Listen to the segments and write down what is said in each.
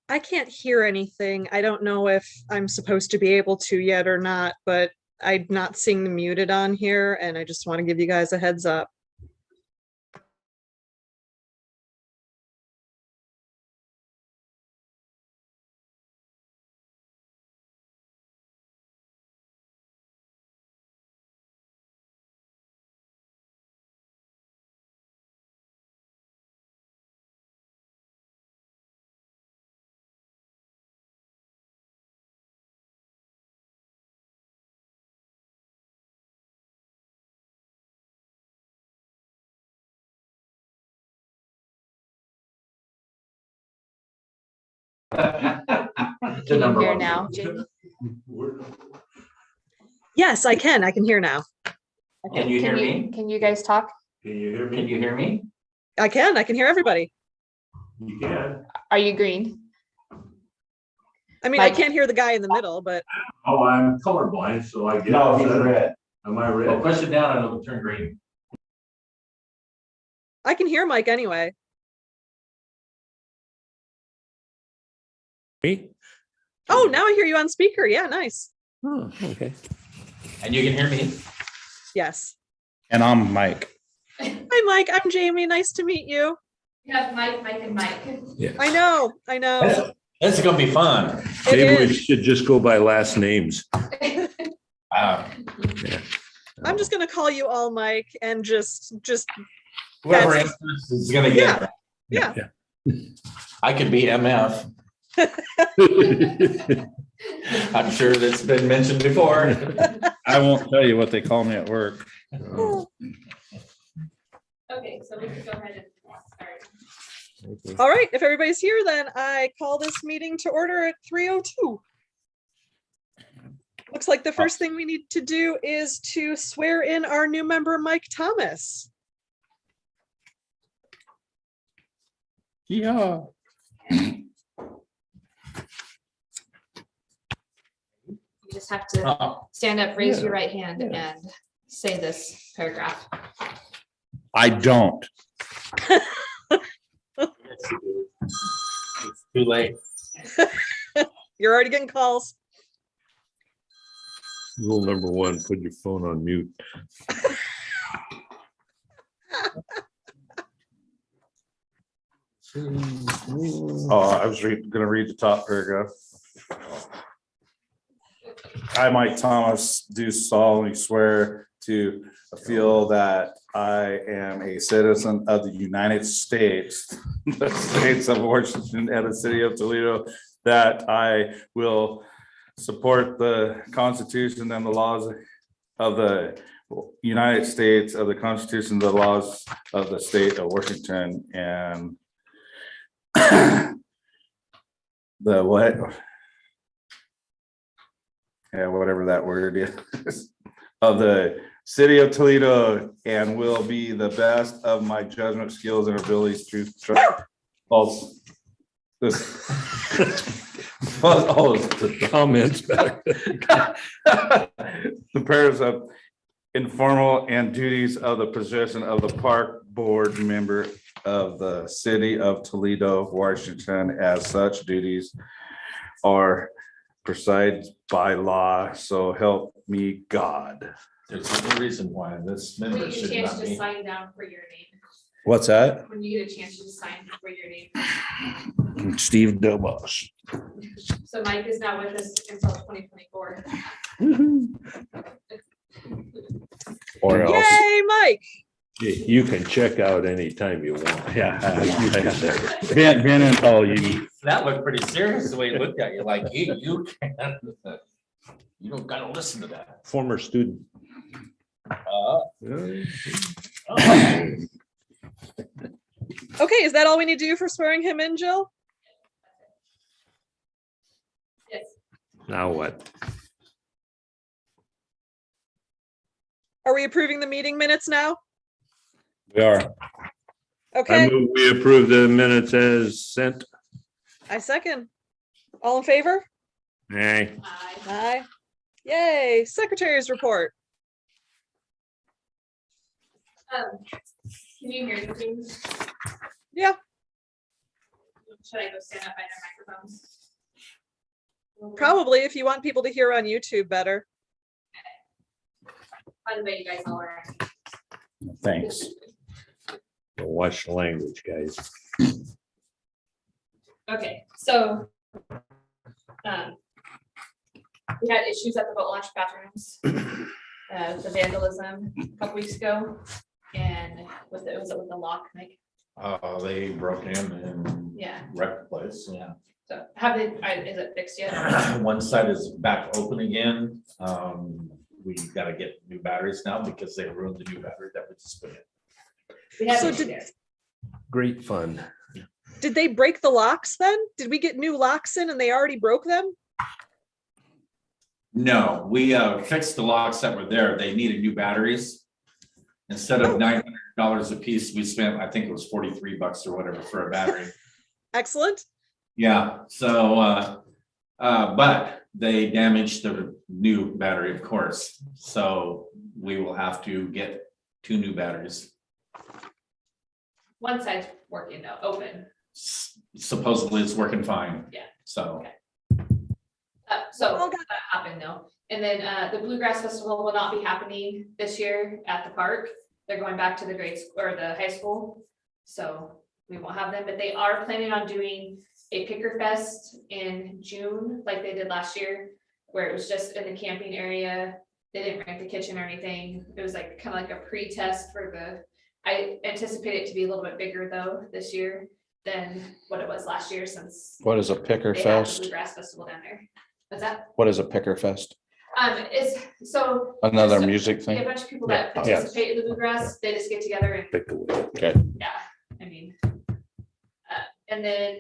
I can't hear anything. I don't know if I'm supposed to be able to yet or not, but I'm not seeing the muted on here, and I just want to give you guys a heads up. Can you hear now, Jamie? Yes, I can. I can hear now. Okay. Can you hear me? Can you guys talk? Can you hear me? Can you hear me? I can. I can hear everybody. You can. Are you green? I mean, Mike. I can't hear the guy in the middle, but Oh, I'm colorblind, so I guess. No, he's red. Am I Well, red? push it down and it'll turn green. I can hear Mike anyway. Me? Oh, now I hear you on speaker. Yeah, nice. Oh, okay. And you can hear me? Yes. And I'm Mike. Hi, Mike. I'm Jamie. Nice to meet you. We have Mike, and Mike. Yeah. I know. I know. This is gonna be fun. It Maybe we is. should just go by last names. Yeah. I'm just gonna call you all Mike and just Whoever That's- answers is gonna get. yeah. I could be MF. I'm sure that's been mentioned before. I won't tell you what they call me at work. Okay, so we can go ahead and start. All right. If everybody's here, then I call this meeting to order at 3:02. Looks like the first thing we need to do is to swear in our new member, Mike Thomas. Yeah. You just have to Oh, stand up, raise Yeah. your right hand, Yeah. and say this paragraph. I don't. it's too late. You're already getting calls. Rule number one, put your phone on mute. Oh, I was gonna read the top paragraph. I, Mike Thomas, do solemnly swear to feel that I am a citizen of the United States, the states of Washington and the city of Toledo, that I will support the Constitution and the laws of the United States, of the Constitution, the laws of the state of Washington, and the what? Yeah, whatever that word is, of the city of Toledo, and will be the best of my judgment, skills, and abilities to false. This. Oh, The comments back. the pairs of informal and duties of the position of the park board member of the city of Toledo, Washington, as such duties are prescribed by law, so help me God. There's no reason why this When you member get a should chance not to be. sign down for your name. What's that? When you get a chance to sign for your name. Steve Delboss. So Mike is not with us until 2024. Or else. Yay, Mike. You can check out anytime you want. Yeah. Ben and all you. That looked pretty serious the way you looked at you, like you can't. You don't gotta listen to that. Former student. Okay, is that all we need to do for swearing him in, Jill? Yes. Now what? Are we approving the meeting minutes now? We are. I Okay, move we approve the minutes as sent. I second. All in favor? Aye. Aye. Yay, secretary's report. Can you hear the things? Yeah. should I go stand up by their microphones? Probably if you want people to hear on YouTube better. By the way, you guys all are. Thanks. Watch the language, guys. Okay, so. We had issues at the boat launch bathrooms. The vandalism a couple weeks ago. And was it with the lock, Mike? They broke in and Yeah, wrecked the place, yeah. so have they, is it fixed yet? One side is back open again. We gotta get new batteries now because they ruined the new battery that we just put in. We had So an issue did- there. Great fun. Did they break the locks then? Did we get new locks in and they already broke them? No, we fixed the locks that were there. They needed new batteries. Instead of $900 a piece, we spent, I think it was 43 bucks or whatever for a battery. Excellent. Yeah, so, but they damaged the new battery, of course. So we will have to get 2 new batteries. One side's working though, open. Supposedly it's working fine. Yeah. So, So Well, that happened though. And then the Bluegrass Festival will not be happening this year at the park. They're going back to the grade school or the high school. So we won't have them, but they are planning on doing a Picker Fest in June, like they did last year, where it was just in the camping area. They didn't rent the kitchen or anything. It was like kind of like a pre-test for the, I anticipate it to be a little bit bigger though this year than what it was last year since What is a picker they had the fest? Bluegrass Festival down there. What's that? What is a picker fest? It's so. Another there's music A thing? bunch of people that Yeah. participate in the Bluegrass, they just get together and, Pick away. Okay. yeah, I mean. And then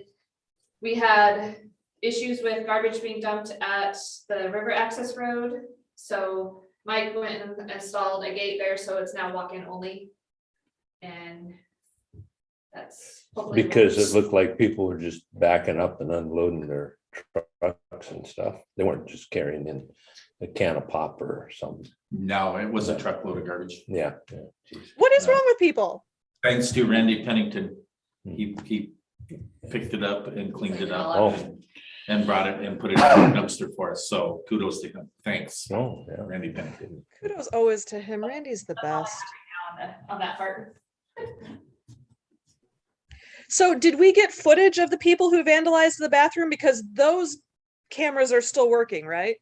we had issues with garbage being dumped at the river access road. So Mike went and installed a gate there, so it's now walk-in only. And that's hopefully. Because it looked like people were just backing up and unloading their trucks and stuff. They weren't just carrying in a can of pop or something. no, it was a truckload of garbage. Yeah. Geez. What is wrong with people? Thanks to Randy Pennington. He picked it up and cleaned it up Oh. and brought it and put it in a dumpster for us. So kudos to him. Thanks, Oh, yeah. Randy Pennington. Kudos always to him. Randy's the best. On that part. So did we get footage of the people who vandalized the bathroom? Because those cameras are still working, right?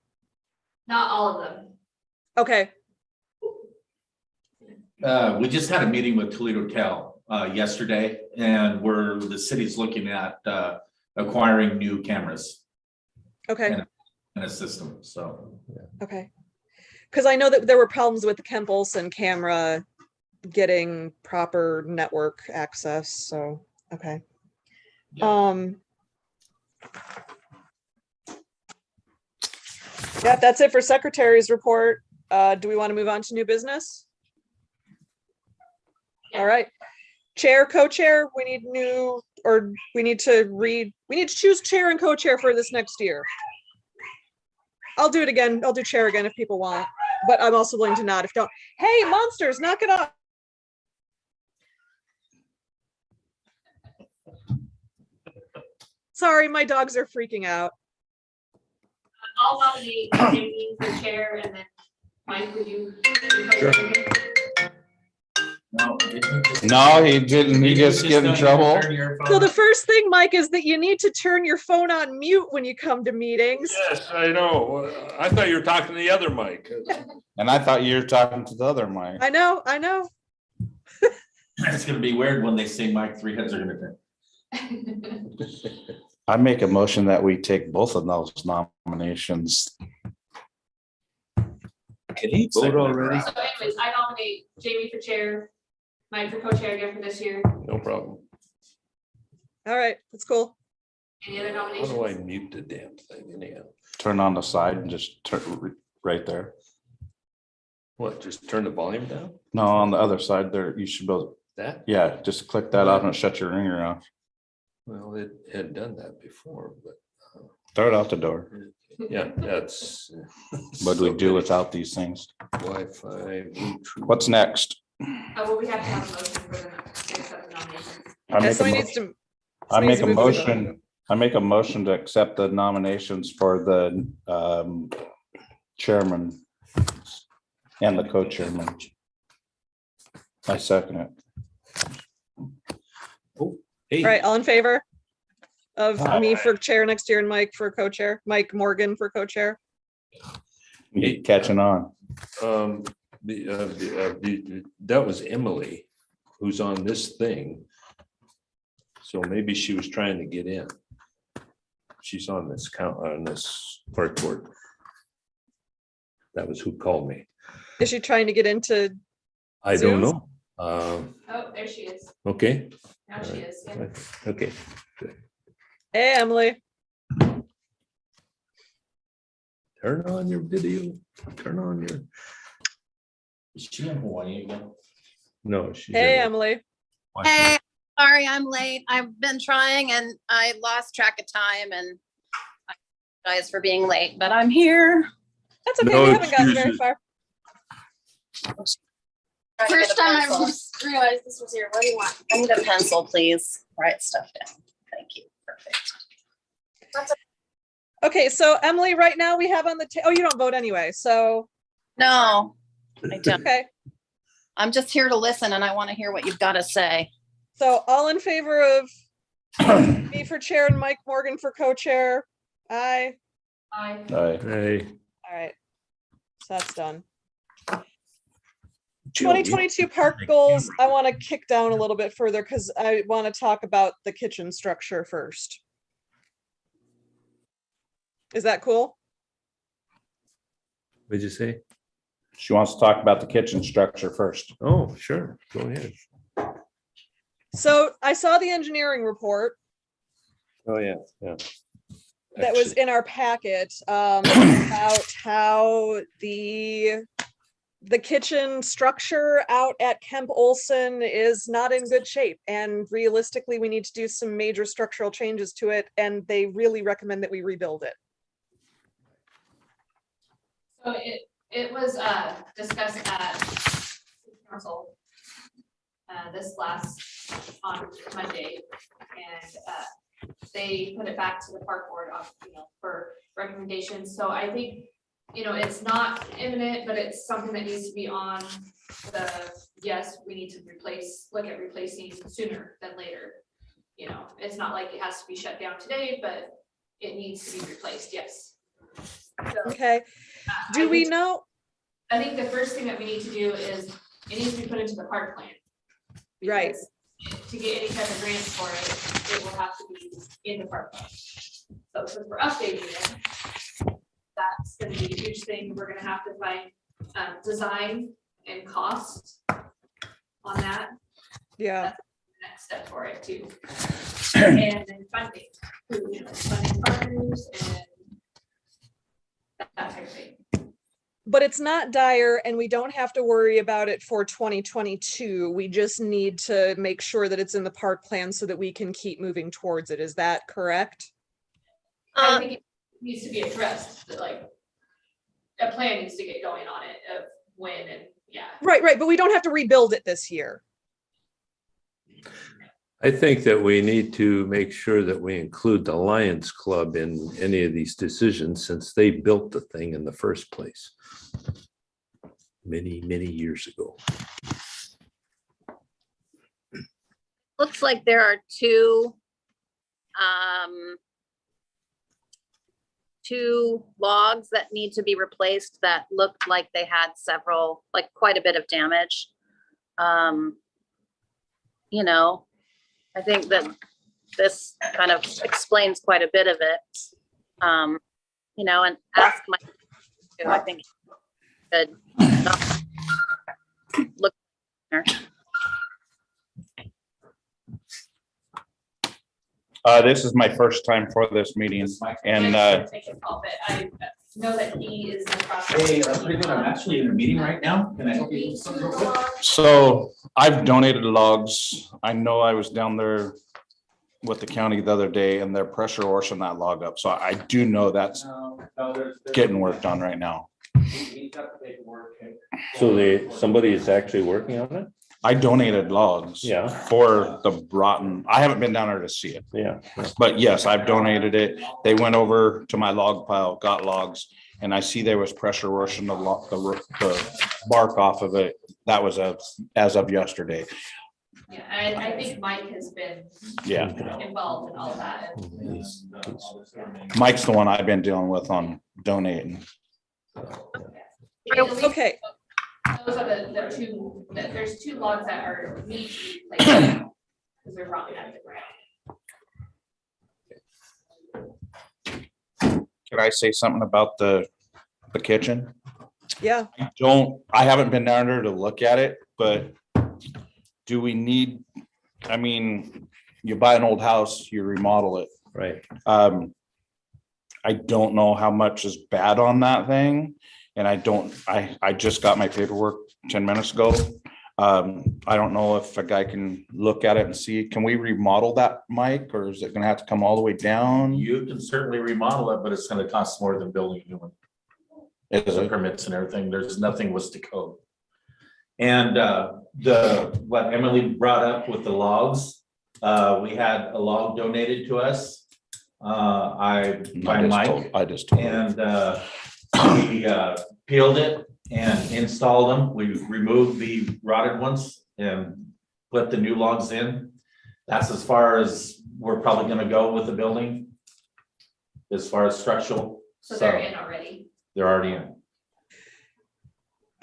Not all of them. Okay, We just had a meeting with Toledo Tel yesterday, and the city's looking at acquiring new cameras okay, and a system, so. okay. Because I know that there were problems with the Kemp Olson camera getting proper network access, so, okay. Yeah, that's it for secretary's report. Do we want to move on to new business? All right. Chair, co-chair, we need new, or we need to choose chair and co-chair for this next year. I'll do it again. I'll do chair again if people want, but I'm also willing to not if don't. Hey, monsters, knock it off. Sorry, my dogs are freaking out. I'll nominate Jamie for chair and then Mike, would you? No, he didn't. He just get in trouble. So the first thing, Mike, is that you need to turn your phone on mute when you come to meetings. Yes, I know. I thought you were talking to the other Mike. And I thought you were talking to the other Mike. I know, I know. It's gonna be weird when they say Mike, 3 heads are gonna turn. I make a motion that we take both of those nominations. Can he vote already? So anyways, I nominate Jamie for chair, Mike for co-chair again for this year. No problem. All right, that's cool. Any other How do I nominations? mute the damn thing anyhow? Turn on the side and just turn right there. What, just turn the volume down? No, on the other side there, you should go, That? yeah, just click that off and shut your ringer off. Well, it had done that before, but Throw it out the door. yeah, that's. What do we do without these things? Wi-Fi, Bluetooth. What's next? Well, we have to have a motion for the accept the nomination. I Yeah, make a somebody mo- needs to, I make a Somebody's moving the- motion, I make a motion to accept the nominations for the chairman and the co-chairman. I second it. Hey, Right, all in favor of Aye. me for chair next year and Mike for co-chair, Mike Morgan for co-chair? You catching on? that was Emily, who's on this thing. So maybe she was trying to get in. She's on this on this park board. That was who called me. Is she trying to get into, I Zoom? don't know. Oh, there she is. Okay, Now she is. Yeah. okay. hey, Emily? Turn on your video. Turn on your. Is she in Hawaii again? No, she's. Hey, in Emily. Hey, sorry, I'm late. I've been trying and I lost track of time and I apologize for being late, but I'm here. That's okay, No we haven't gotten very excuses. far. First time I realized this was here. What do you want? I need a pencil, please. Write stuff down. Thank you. Perfect. Okay, so Emily, right now we have on the, oh, you don't vote anyway, so, No, I don't. okay. I'm just here to listen and I want to hear what you've got to say. So all in favor of me for chair and Mike Morgan for co-chair? Aye. Aye. Aye. Hey. All right. So that's done. Jill, 2022 park goals, I want to kick down a little bit further because I want to talk about the kitchen structure first. Is that cool? What'd you say? She wants to talk about the kitchen structure first. Oh, sure. Go ahead. So I saw the engineering report Oh, yeah, yeah. that was in our packet about how the kitchen structure out at Kemp Olson is not in good shape. And realistically, we need to do some major structural changes to it. And they really recommend that we rebuild it. So it was discussed at council this last on Monday, and they put it back to the park board for recommendations. So I think, it's not imminent, but it's something that needs to be on the, yes, we need to look at replacing sooner than later. It's not like it has to be shut down today, but it needs to be replaced, yes. So, Okay. Do we know? I think the first thing that we need to do is it needs to be put into the park plan. Right. Because to get any type of grants for it, it will have to be in the park plan. So since we're updating it, that's gonna be a huge thing. We're gonna have to find design and cost on that. Yeah. Next step for it too. And then funding, funding partners and that type of thing. But it's not dire and we don't have to worry about it for 2022. We just need to make sure that it's in the park plan so that we can keep moving towards it. Is that correct? I think it needs to be addressed, that like a plan needs to get going on it of when and yeah. Right, but we don't have to rebuild it this year. I think that we need to make sure that we include the Lions Club in any of these decisions since they built the thing in the first place. Many, many years ago. Looks like there are two logs that need to be replaced that looked like they had quite a bit of damage. I think that this kind of explains quite a bit of it. And ask my, I think good. Look there. This is my first time for this meeting and Take a call, but I know that he is in the process. Hey, that's pretty good. I'm actually in a meeting right now. Can I help you with something real quick? so I've donated logs. I know I was down there with the county the other day and they're pressure washing that log up. So I do know that's getting worked on right now. So somebody is actually working on it? I donated logs. Yeah. For the rotten, I haven't been down there to see it, Yeah. but yes, I've donated it. They went over to my log pile, got logs, and I see there was pressure washing the bark off of it. That was as of yesterday. Yeah, and I think Mike has been Yeah, involved in all that. Mike's the one I've been dealing with on donating. And at least Okay, those are the two, there's two logs that are need to be replaced now, because they're rotting out of the ground. Could I say something about the kitchen? yeah. I haven't been down there to look at it, but do we need, I mean, you buy an old house, you remodel it. Right. I don't know how much is bad on that thing. And I just got my paperwork 10 minutes ago. I don't know if a guy can look at it and see, can we remodel that, Mike, or is it gonna have to come all the way down? You can certainly remodel it, but it's gonna cost more than building a new one. Is The it? permits and everything, there's nothing was to code. And what Emily brought up with the logs, we had a log donated to us. By Mike, I just told her. and we peeled it and installed them. We removed the rotted ones and put the new logs in. That's as far as we're probably gonna go with the building. As far as structural. So they're in already. They're already in.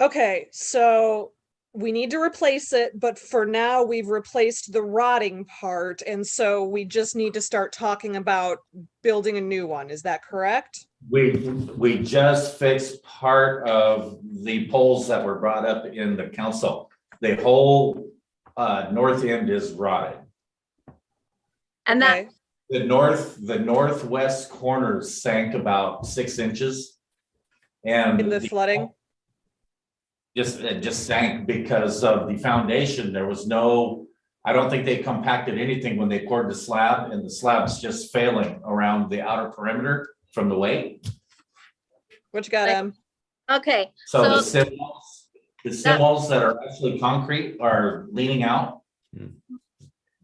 Okay, so we need to replace it, but for now we've replaced the rotting part. And so we just need to start talking about building a new one. Is that correct? We just fixed part of the poles that were brought up in the council. The whole north end is rotted. And that, Okay. The northwest corners sank about 6 inches. And In the flooding? it just sank because of the foundation. There was no, I don't think they compacted anything when they poured the slab, and the slab's just failing around the outer perimeter from the weight. What you got, okay, So the So- sim walls that are actually concrete are leaning out. Hmm.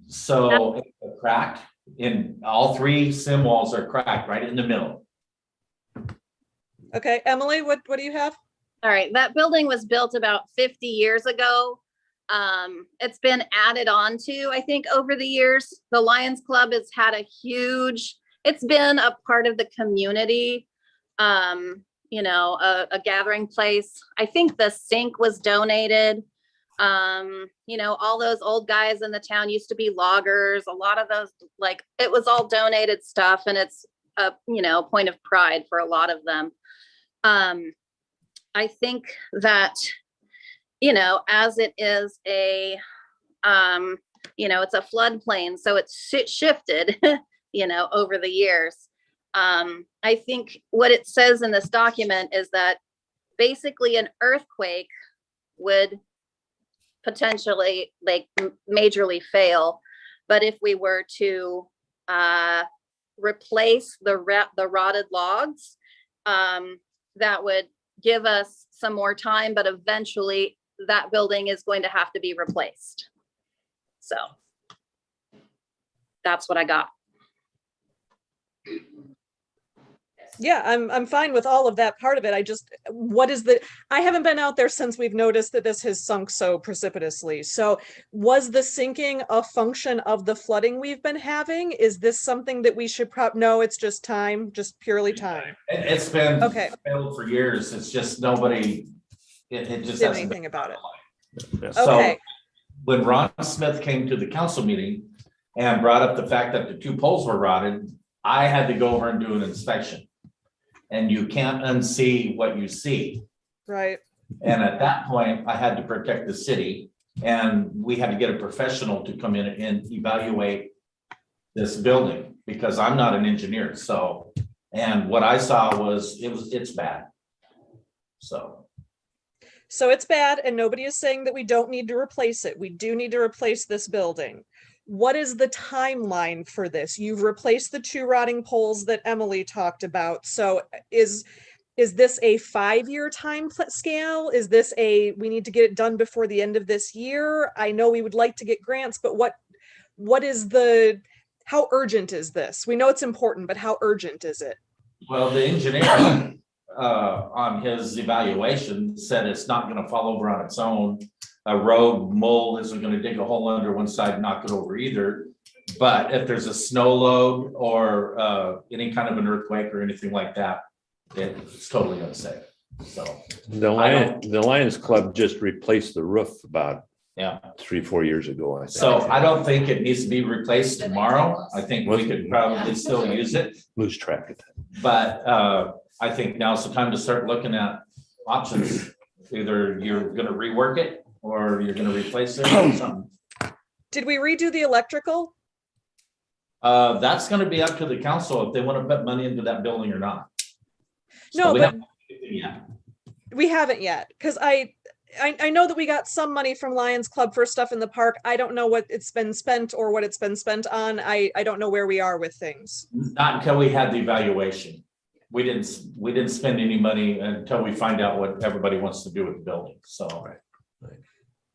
So it's cracked, in all 3 sim walls are cracked right in the middle. Okay, Emily, what do you have? all right, that building was built about 50 years ago. It's been added on to, I think, over the years. The Lions Club has had a huge, it's been a part of the community, a gathering place. I think the sink was donated. All those old guys in the town used to be loggers. A lot of those, it was all donated stuff, and it's a, point of pride for a lot of them. I think that, as it is it's a floodplain, so it's shifted, over the years. I think what it says in this document is that basically an earthquake would potentially majorly fail. But if we were to replace the rotted logs, that would give us some more time, but eventually that building is going to have to be replaced. So that's what I got. Yeah, I'm fine with all of that part of it. I haven't been out there since we've noticed that this has sunk so precipitously. So was the sinking a function of the flooding we've been having? Is this something that we should no, it's just time, just purely time. It's been Okay. failed for years. It's just nobody, it just Did hasn't anything been. about it. So Okay, when Ron Smith came to the council meeting and brought up the fact that the 2 poles were rotted, I had to go over and do an inspection. And you can't unsee what you see. right. And at that point, I had to protect the city, and we had to get a professional to come in and evaluate this building, because I'm not an engineer, so, and what I saw was, it's bad. So, So it's bad, and nobody is saying that we don't need to replace it. We do need to replace this building. What is the timeline for this? You've replaced the 2 rotting poles that Emily talked about. So is this a 5-year time scale? Is this we need to get it done before the end of this year? I know we would like to get grants, but what is how urgent is this? We know it's important, but how urgent is it? Well, the engineer, on his evaluation said it's not gonna fall over on its own. A rogue mole isn't gonna dig a hole under one side and knock it over either. But if there's a snow load or any kind of an earthquake or anything like that, it's totally unsafe. So, The Lions Club just replaced the roof about yeah. 3-4 years ago, I think. So I don't think it needs to be replaced tomorrow. I think we could probably still use it. Lose track of that. But I think now's the time to start looking at options. Either you're gonna rework it or you're gonna replace it or something. Did we redo the electrical? That's gonna be up to the council if they wanna put money into that building or not. So No, we but haven't- Yeah, we haven't yet, because I know that we got some money from Lions Club for stuff in the park. I don't know what it's been spent or what it's been spent on. I don't know where we are with things. not until we had the evaluation. We didn't spend any money until we find out what everybody wants to do with the building, so.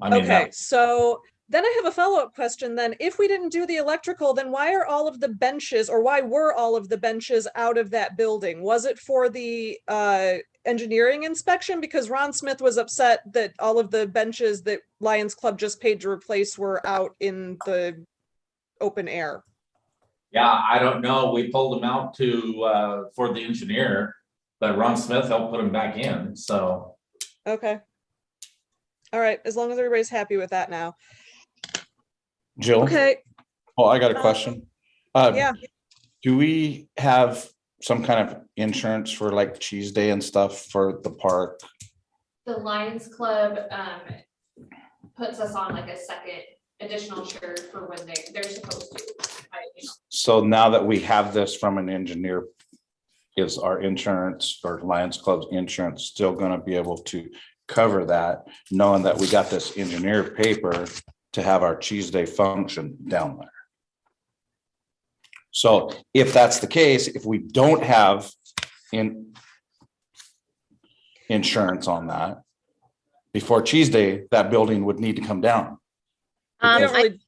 I mean, Okay, so then I have a follow-up question then. If we didn't do the electrical, then why are all of the benches, or why were all of the benches out of that building? Was it for the engineering inspection? Because Ron Smith was upset that all of the benches that Lions Club just paid to replace were out in the open air. yeah, I don't know. We pulled them out for the engineer, but Ron Smith helped put them back in, so. Okay. All right, as long as everybody's happy with that now. Jill? Okay, Oh, I got a question. yeah. Do we have some kind of insurance for like cheese day and stuff for the park? The Lions Club puts us on like a second additional shirt for when they're supposed to. So now that we have this from an engineer, is our insurance or Lions Club's insurance still gonna be able to cover that, knowing that we got this engineer paper to have our cheese day function down there? So if that's the case, if we don't have insurance on that, before cheese day, that building would need to come down. We don't really-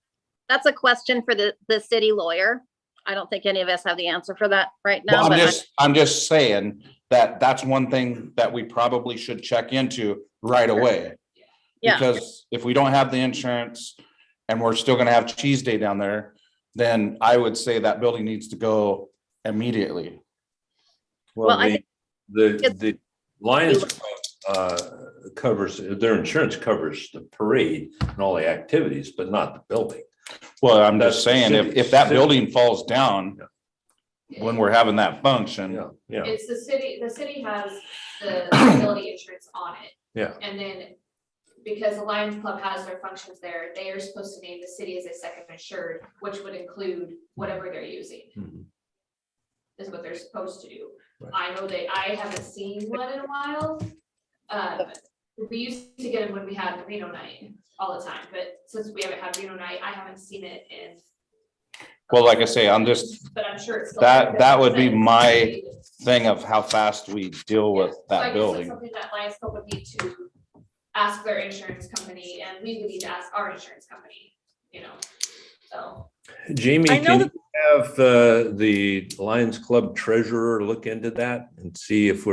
That's a question for the city lawyer. I don't think any of us have the answer for that right now, Well, but I'm just saying that that's one thing that we probably should check into right away. Yeah. Because if we don't have the insurance and we're still gonna have cheese day down there, then I would say that building needs to go immediately. Well, I The Lions covers, their insurance covers the parade and all the activities, but not the building. Well, I'm That's just saying, if that city. building falls down when we're having that function, Yeah, It's the city has the liability insurance on it. yeah. And then because the Lions Club has their functions there, they are supposed to name the city as a second insured, which would include whatever they're using. Mhm. Is what they're supposed to do. Right. I know I haven't seen one in a while. We used to get them when we had the Reno night all the time, but since we haven't had Reno night, I haven't seen it in. well, like I say, I'm just, But I'm sure it's. still- that would be my thing of how fast we deal with So I that guess it's building. something that Lions Club would need to ask their insurance company, and we would need to ask our insurance company, so. Jamie, I know can that- you have the Lions Club treasurer look into that and see if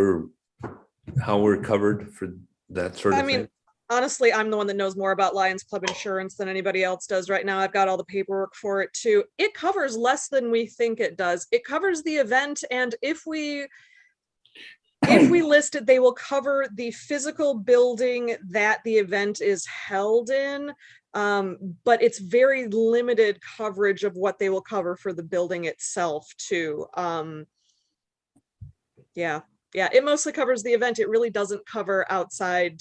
how we're covered for that sort I of mean, thing? honestly, I'm the one that knows more about Lions Club insurance than anybody else does right now. I've got all the paperwork for it too. It covers less than we think it does. It covers the event, and if we list it, they will cover the physical building that the event is held in. But it's very limited coverage of what they will cover for the building itself too. Yeah, it mostly covers the event. It really doesn't cover outside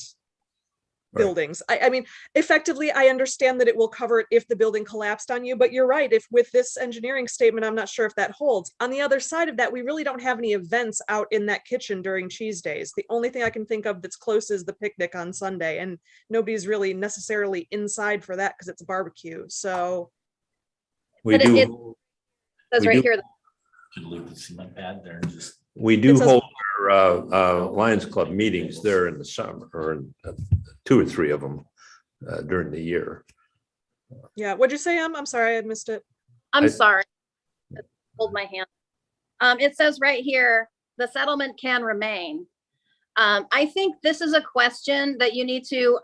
Right. buildings. I mean, effectively, I understand that it will cover it if the building collapsed on you, but you're right. If with this engineering statement, I'm not sure if that holds. On the other side of that, we really don't have any events out in that kitchen during cheese days. The only thing I can think of that's close is the picnic on Sunday, and nobody's really necessarily inside for that because it's a barbecue. So We But do, says we right do- here, Could leave the cement pad there and just. we do It says- hold Lions Club meetings there in the summer, or 2 or 3 of them during the year. Yeah, what'd you say, I'm sorry, I missed it. I'm sorry. Hold my hand. It says right here, the settlement can remain. I think this is a question that you need to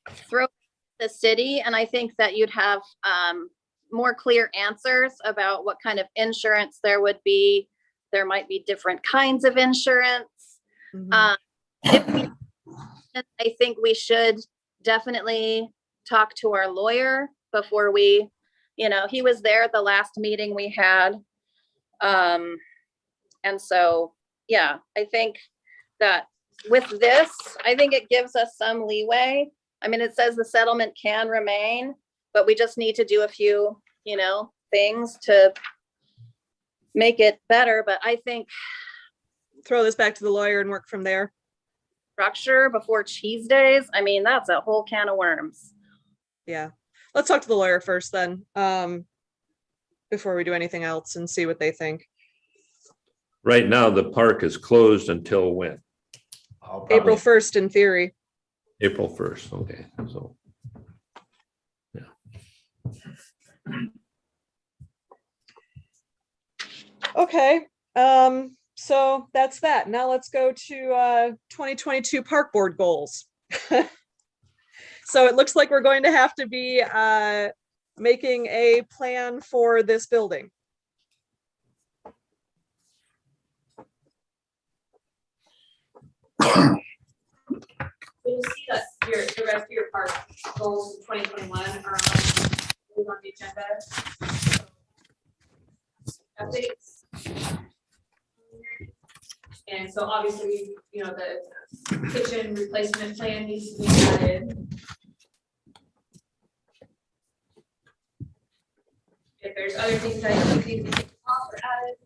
throw at the city, and I think that you'd have more clear answers about what kind of insurance there would be. There might be different kinds of insurance. Mhm. I think we should definitely talk to our lawyer before we, he was there at the last meeting we had. And so, yeah, I think that with this, I think it gives us some leeway. I mean, it says the settlement can remain, but we just need to do a few, things to make it better. But I think Throw this back to the lawyer and work from there. structure before cheese days, I mean, that's a whole can of worms. Yeah, let's talk to the lawyer first then, before we do anything else and see what they think. Right now, the park is closed until when? April 1st in theory. April 1st, okay, so. Okay, so that's that. Now let's go to 2022 park board goals. So it looks like we're going to have to be making a plan for this building. You'll see that the rest of your park goals in 2021 are on the agenda. Updates. And so obviously, the kitchen replacement plan needs to be added. If there's other things that you think need to be off or added,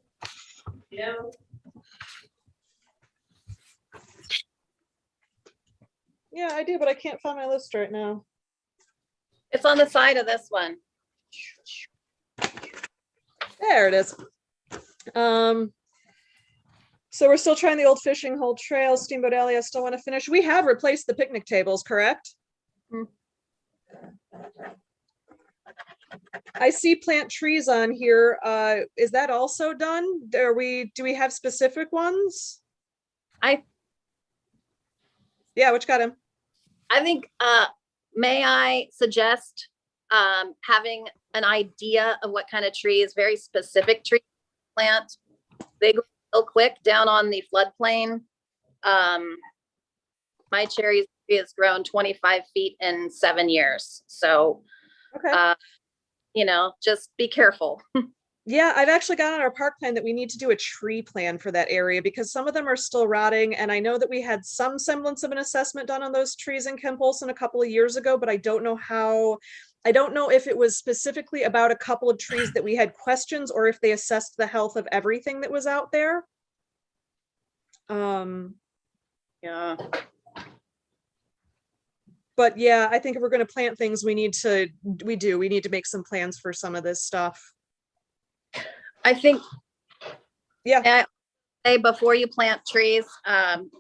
Yeah, I do, but I can't find my list right now. It's on the side of this one. There it is. So we're still trying the old fishing hole trail, Steamboat Alley. I still want to finish. We have replaced the picnic tables, correct? Hmm. I see plant trees on here. Is that also done? Do we have specific ones? Yeah, which got him? I think, may I suggest having an idea of what kind of trees, very specific tree plant? They grow real quick down on the floodplain. My cherry tree has grown 25 feet in 7 years. So, Okay. just be careful. Yeah, I've actually got on our park plan that we need to do a tree plan for that area because some of them are still rotting. And I know that we had some semblance of an assessment done on those trees in Kemp Olson a couple of years ago, but I don't know if it was specifically about a couple of trees that we had questions or if they assessed the health of everything that was out there. Yeah. But yeah, I think if we're going to plant things, we need to make some plans for some of this stuff. I think. Yeah. Hey, before you plant trees,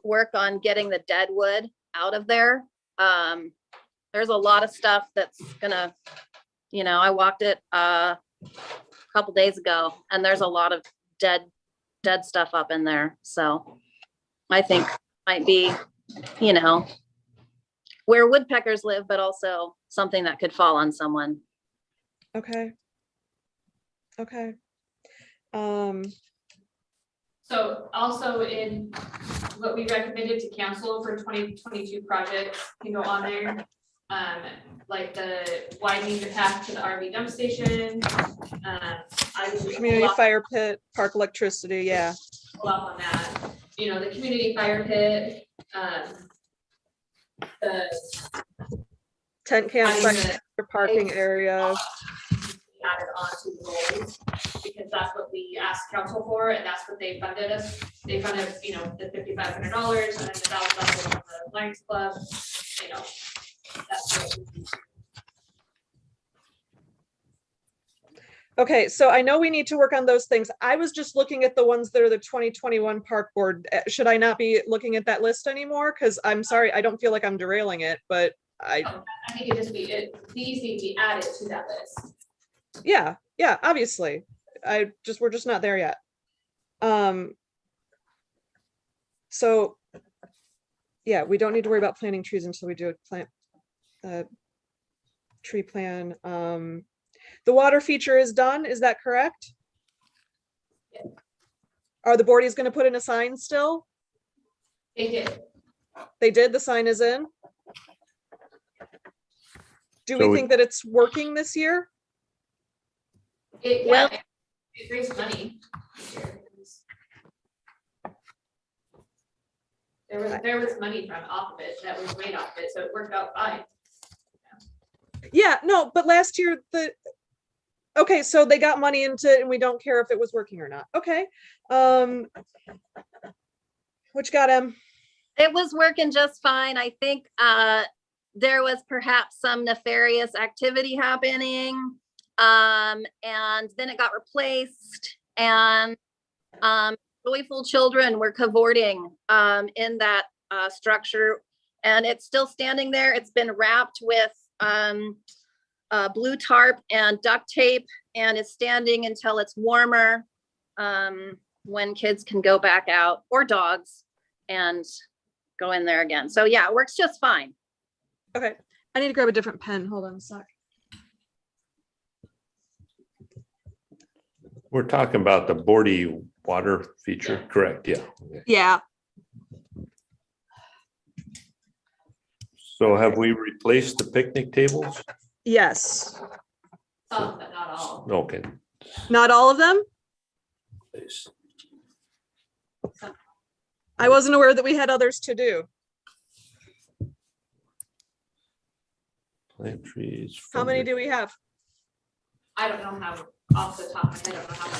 work on getting the dead wood out of there. There's a lot of stuff that's gonna, I walked it a couple days ago and there's a lot of dead stuff up in there. So I think might be, where woodpeckers live, but also something that could fall on someone. Okay. Okay. So also in what we recommended to council for 2022 projects can go on there. Like the widening the path to the RV dump station. Community fire pit, park electricity, yeah. Pull up on that. The community fire pit, the Tent campsite, parking area. added onto the goals because that's what we asked council for and that's what they funded us. They funded, the $5,500 and then the $1,000 from the Lions Club. That's what we Okay, so I know we need to work on those things. I was just looking at the ones that are the 2021 park board. Should I not be looking at that list anymore? Because I'm sorry, I don't feel like I'm derailing it, but I think these need to be added to that list. yeah, obviously. We're just not there yet. So yeah, we don't need to worry about planting trees until we do a tree plan. The water feature is done, is that correct? Yeah. Are the boardies gonna put in a sign still? They did. They did, the sign is in? Do we So think that it's working this year? Well- It raised money. There was money from off of it that was made off of it, so it worked out fine. Yeah, no, but last year okay, so they got money into it and we don't care if it was working or not. Okay. What you got, Em? It was working just fine. I think there was perhaps some nefarious activity happening. And then it got replaced and joyful children were cavorting in that structure. And it's still standing there. It's been wrapped with blue tarp and duct tape and is standing until it's warmer when kids can go back out, or dogs, and go in there again. So yeah, it works just fine. Okay, I need to grab a different pen. Hold on a sec. We're talking about the Bordy water feature, correct? Yeah. Okay. Yeah, So have we replaced the picnic tables? yes. Some, but not all. Okay. Not all of them? I wasn't aware that we had others to do. Plant trees. How many do we have? I don't know how, off the top of my head, I don't know how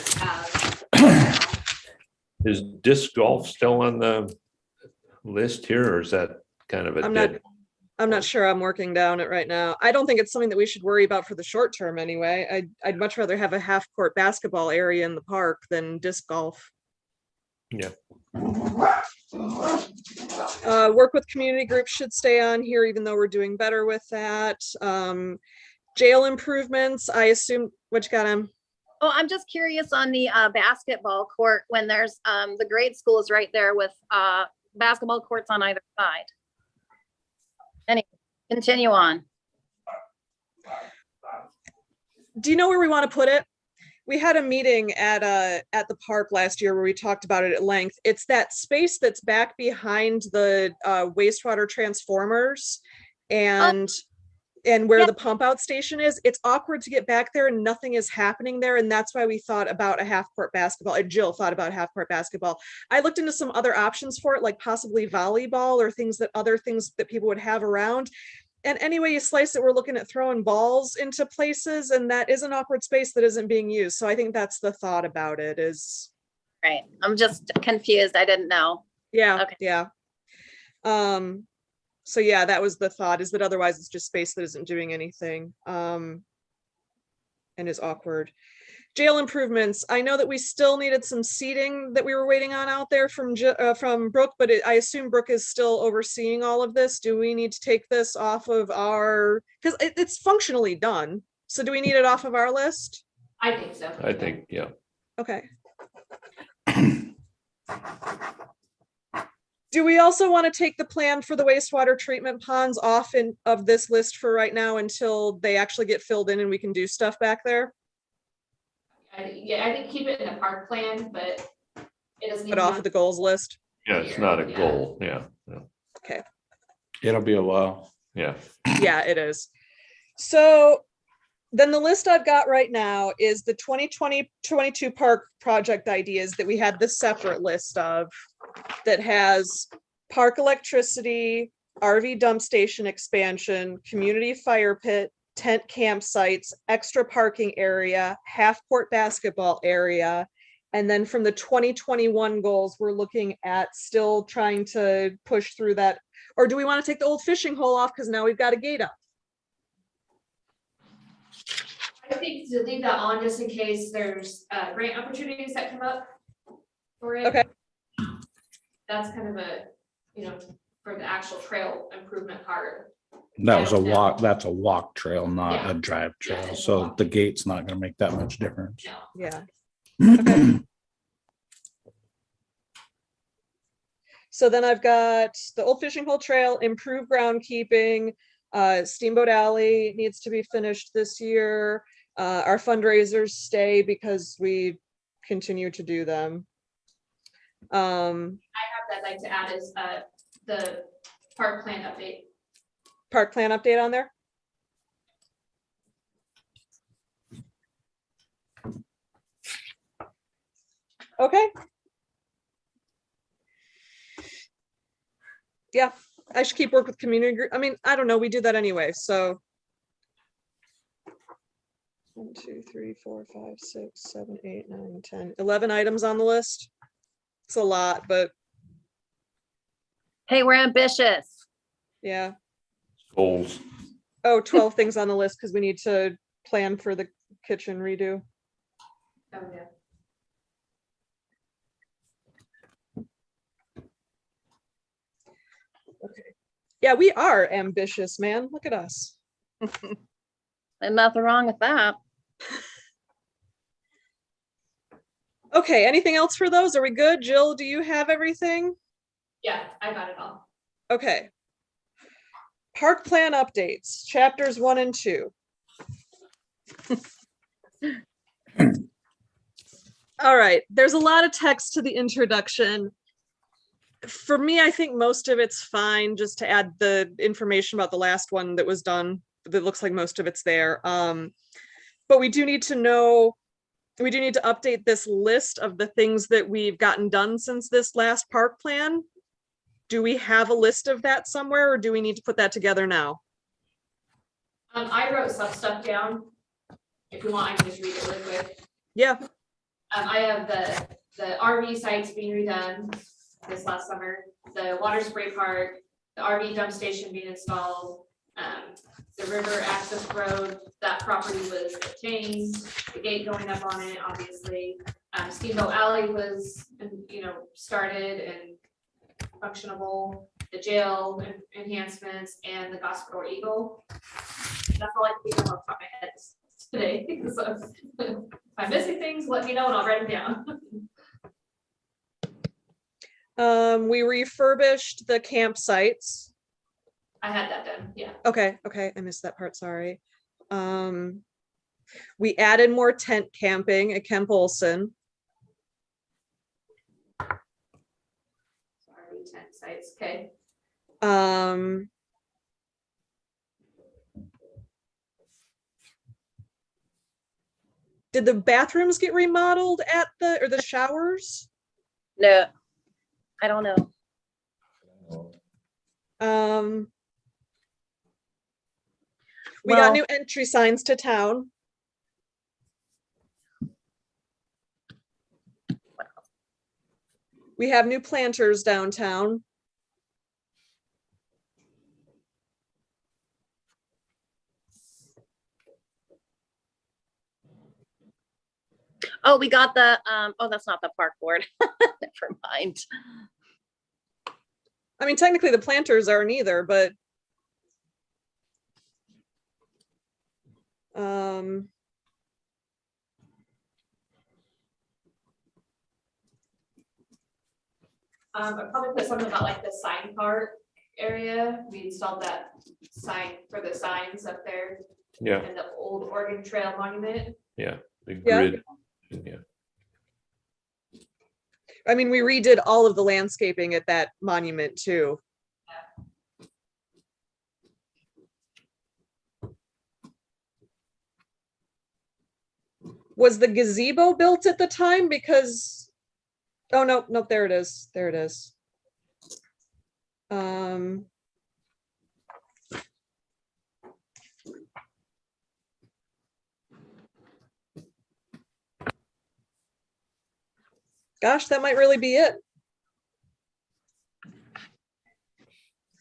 many have. Is disc golf still on the list here, or is that kind of a I'm not sure I'm working down it right now. I don't think it's something that we should worry about for the short term anyway. I'd much rather have a half court basketball area in the park than disc golf. Yeah. Work with community groups should stay on here, even though we're doing better with that. Jail improvements, I assume, what you got, Em? Oh, I'm just curious on the basketball court when there's the grade school is right there with basketball courts on either side. Anyway, continue on. Do you know where we want to put it? We had a meeting at the park last year where we talked about it at length. It's that space that's back behind the wastewater transformers and where Yeah. the pump out station is. It's awkward to get back there and nothing is happening there. And that's why we thought about a half court basketball. Jill thought about half court basketball. I looked into some other options for it, like possibly volleyball or other things that people would have around. And anyway you slice it, we're looking at throwing balls into places, and that is an awkward space that isn't being used. So I think that's the thought about it is. Right. I'm just confused. I didn't know. Yeah. Okay. Yeah. So yeah, that was the thought, is that otherwise it's just space that isn't doing anything and is awkward. Jail improvements. I know that we still needed some seating that we were waiting on out there from Brooke, but I assume Brooke is still overseeing all of this. Do we need to take this off of our, because it's functionally done. So do we need it off of our list? I think so. I think, yeah. Okay. Do we also want to take the plan for the wastewater treatment ponds off of this list for right now until they actually get filled in and we can do stuff back there? Yeah, I think keep it in the park plan, but it doesn't. Put off of the goals list? Yeah, it's not a goal. Yeah. Yeah. It'll be a while. Yeah. Yeah, it is. So then the list I've got right now is the 2020-22 park project ideas that we had this separate list of, that has park electricity, RV dump station expansion, community fire pit, tent campsites, extra parking area, half court basketball area. And then from the 2021 goals, we're looking at still trying to push through that. Or do we want to take the old fishing hole off because now we've got a gate up? I think to leave that on just in case there's grant opportunities that come up for it. Okay. That's kind of a, for the actual trail improvement part. That was a I don't know. walk, that's a walk trail, not Yeah. a drive Yeah, trail. it's a So walk. the gate's not gonna make that much difference. No. Yeah. Okay. So then I've got the old fishing hole trail, improve groundkeeping, Steamboat Alley needs to be finished this year. Our fundraisers stay because we continue to do them. That I'd like to add is the park plan update. Park plan update on there? Okay. Yeah, I should keep work with community group. I mean, I don't know, we do that anyway, so. 1, 2, 3, 4, 5, 6, 7, 8, 9, 10, 11 items on the list. It's a lot, but Hey, we're ambitious. yeah. Goals. Oh, 12 things on the list because we need to plan for the kitchen redo. Oh, yeah. Okay. Yeah, we are ambitious, man. Look at us. And nothing wrong with that. Okay, anything else for those? Are we good? Jill, do you have everything? Yeah, I got it all. Okay. Park plan updates, chapters 1 and 2. All right, there's a lot of text to the introduction. For me, I think most of it's fine, just to add the information about the last one that was done. That looks like most of it's there. But we do need to know, we do need to update this list of the things that we've gotten done since this last park plan. Do we have a list of that somewhere, or do we need to put that together now? I wrote some stuff down. If you want, I can just read it really quick. Yeah, I have the RV sites being redone this last summer, the water spray park, the RV dump station being installed, the river access road, that property was obtained, the gate going up on it, obviously. Steamboat Alley was, started and functionable, the jail enhancements, and the Gospel Eagle. That's all I can think of off the top of my head today. So if I'm missing things, let me know and I'll write them down. we refurbished the campsites. I had that done, yeah. Okay, I missed that part, sorry. We added more tent camping at Kemp Olson. Sorry, 10 sites, okay. Did the bathrooms get remodeled at or the showers? No, I don't know. We Well- got new entry signs to town. We have new planters downtown. Oh, we got the, oh, that's not the park board. Never mind. I mean, technically the planters aren't either, but I'll probably put something about like the sign part area. We installed that sign for the signs up there Yeah, and the old Oregon Trail Monument. the Yeah. grid. Yeah, I mean, we redid all of the landscaping at that monument too. Was the gazebo built at the time? Because, oh, no, nope, there it is. There it is. Gosh, that might really be it.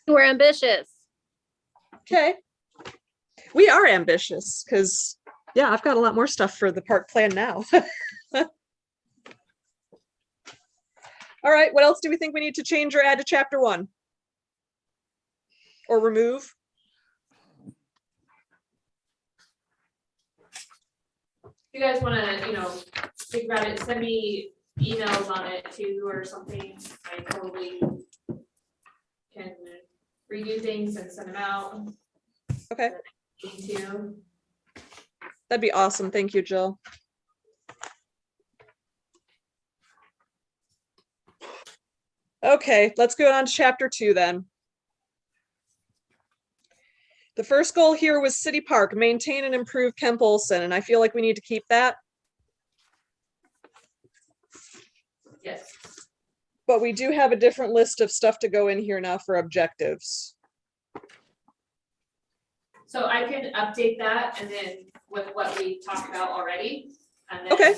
We're ambitious. Okay. We are ambitious because Yeah, I've got a lot more stuff for the park plan now. All right, what else do we think we need to change or add to chapter 1? Or remove? If you guys wanna, think about it, send me emails on it too or something. I totally can redo things and send them out. Okay, Me too. that'd be awesome. Thank you, Jill. Okay, let's go on to chapter 2 then. The first goal here was City Park, maintain and improve Kemp Olson, and I feel like we need to keep that. Yes. But we do have a different list of stuff to go in here now for objectives. So I can update that and then with what we talked about already. And then Okay.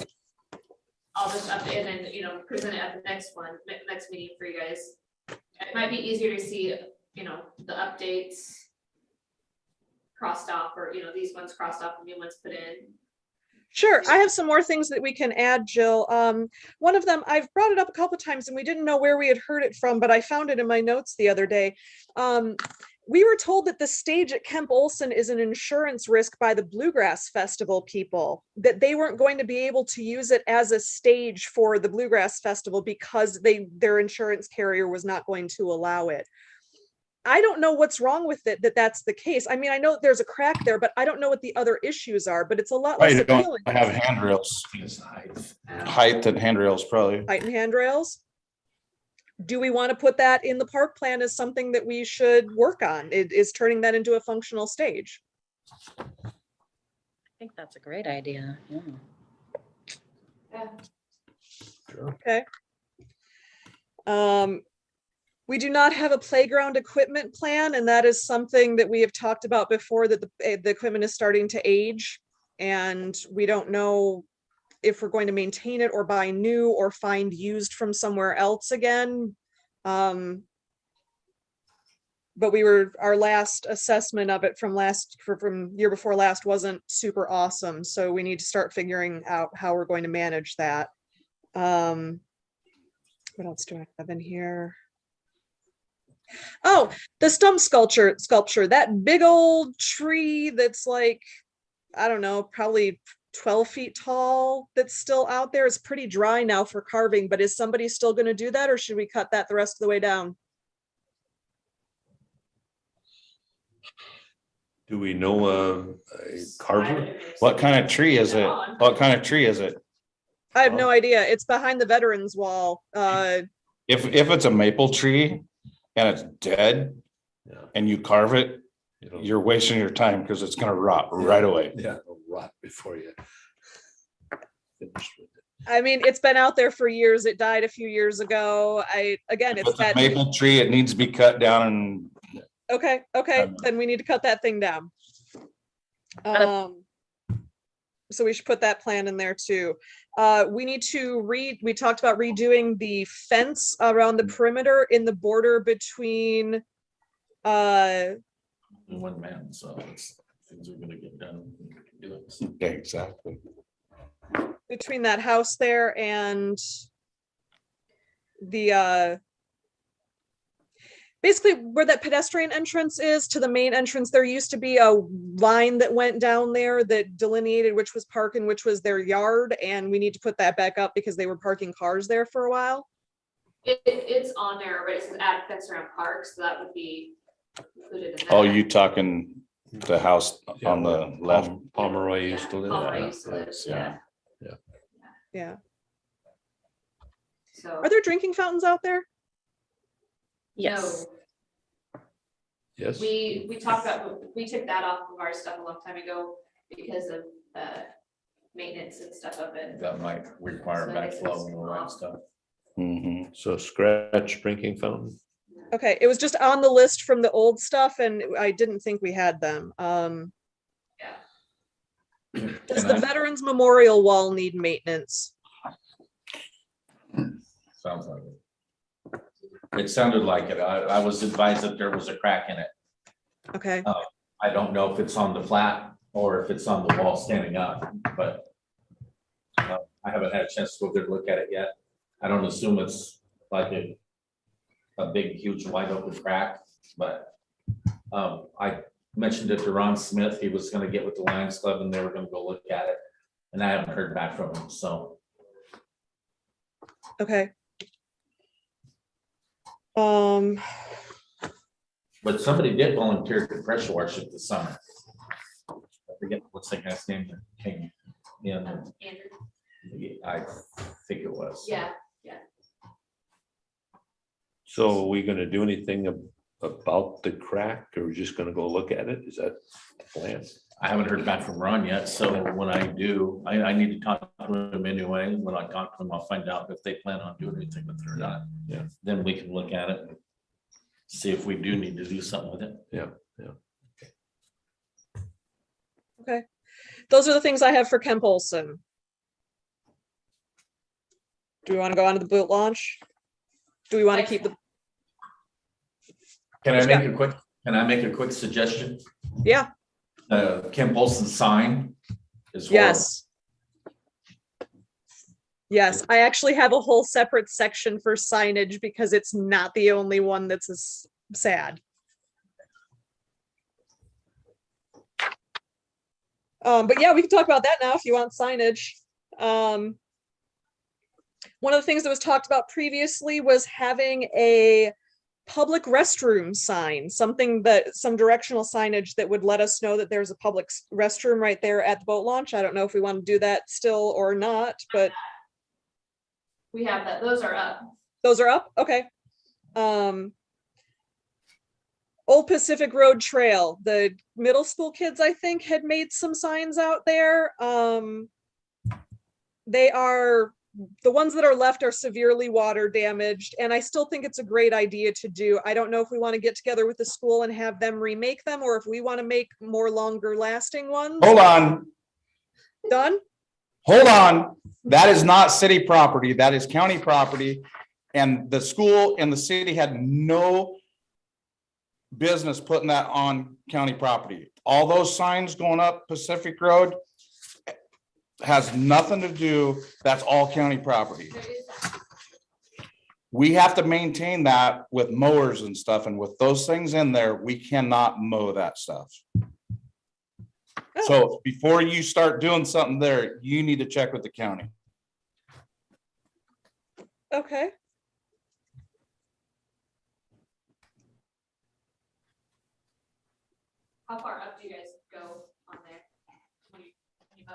I'll just update and then, present it at the next next meeting for you guys. It might be easier to see, the updates crossed off or, these ones crossed off and new ones put in. Sure, I have some more things that we can add, Jill. One of them, I've brought it up a couple times and we didn't know where we had heard it from, but I found it in my notes the other day. We were told that the stage at Kemp Olson is an insurance risk by the Bluegrass Festival people, that they weren't going to be able to use it as a stage for the Bluegrass Festival because their insurance carrier was not going to allow it. I don't know what's wrong with it, that's the case. I mean, I know there's a crack there, but I don't know what the other issues are, but it's a lot less I don't appealing. have handrails, It's height. height and handrails probably. Height and handrails. Do we want to put that in the park plan as something that we should work on? It is turning that into a functional stage. I think that's a great idea. Yeah. Yeah. Okay. We do not have a playground equipment plan, and that is something that we have talked about before, that the equipment is starting to age, and we don't know if we're going to maintain it or buy new or find used from somewhere else again. But our last assessment of it from year before last wasn't super awesome. So we need to start figuring out how we're going to manage that. What else do I have in here? Oh, the stump sculpture, that big old tree that's like, I don't know, probably 12 feet tall, that's still out there. It's pretty dry now for carving, but is somebody still going to do that, or should we cut that the rest of the way down? Do we know a carver? What kind of tree is it? What kind of tree is it? I have no idea. It's behind the veterans wall. If it's a maple tree and it's dead Yeah. and you carve it, It'll- you're wasting your time because it's gonna rot right away. Yeah, it'll rot before you finish with it. I mean, it's been out there for years. It died a few years ago. Again, If it's it's a that. maple tree, it needs to be cut down and Okay, then we need to cut that thing down. So we should put that plan in there too. We need to we talked about redoing the fence around the perimeter in the border between One man, so things are gonna get done. Do it. yeah, exactly. between that house there and the basically where that pedestrian entrance is to the main entrance. There used to be a line that went down there that delineated which was park and which was their yard, and we need to put that back up because they were parking cars there for a while. It's on there, but it says add fence around park, so that would be included in that. Oh, you talking the house on the left? Pomeroy used to live Pomeroy there. used to live, Yeah. Yeah. So. Are there drinking fountains out there? Yes. No, Yes. we talked about, we took that off of our stuff a long time ago because of maintenance and stuff of it. That might require So that makes backflow sense. and all that stuff. Mhm. So scratch drinking fountain. Okay, it was just on the list from the old stuff and I didn't think we had them. Yeah. Does And the I- Veterans Memorial Wall need maintenance? Sounds like it. It sounded like it. I was advised that there was a crack in it. Okay, I don't know if it's on the flat or if it's on the wall standing up, but I haven't had a chance to go there to look at it yet. I don't assume it's like a big, huge, wide open crack, but I mentioned it to Ron Smith. He was gonna get with the Lions Club and they were gonna go look at it. And I haven't heard back from him, so. Okay. But somebody did volunteer to pressure wash it this summer. I forget what's the guy's name that came in. Andrew. I think it was. Yeah, So are we gonna do anything about the crack, or we're just gonna go look at it? Is that the plan? I haven't heard back from Ron yet, so when I do, I need to talk to him anyway. When I talk to him, I'll find out if they plan on doing anything with it or not. Yeah. Then we can look at it. And see if we do need to do something with it. Okay. Those are the things I have for Kemp Olson. Do we want to go on to the boot launch? Do we want to keep the, Can I make a quick suggestion? yeah, Kim Olson sign is. yes. Yes, I actually have a whole separate section for signage because it's not the only one that's as sad. But yeah, we can talk about that now if you want signage. One of the things that was talked about previously was having a public restroom sign, something that, some directional signage that would let us know that there's a public restroom right there at the boat launch. I don't know if we want to do that still or not, but we have that. Those are up. those are up? Okay. Old Pacific Road Trail, the middle school kids, I think, had made some signs out there. They are, the ones that are left are severely water damaged, and I still think it's a great idea to do. I don't know if we want to get together with the school and have them remake them, or if we want to make more longer lasting ones. Hold on, Done? hold on. That is not city property. That is county property. And the school and the city had no business putting that on county property. All those signs going up Pacific Road has nothing to do, that's all county property. There is that. We have to maintain that with mowers and stuff, and with those things in there, we cannot mow that stuff. So before you start doing something there, you need to check with the county. Okay. How far up do you guys go on there? When you mow?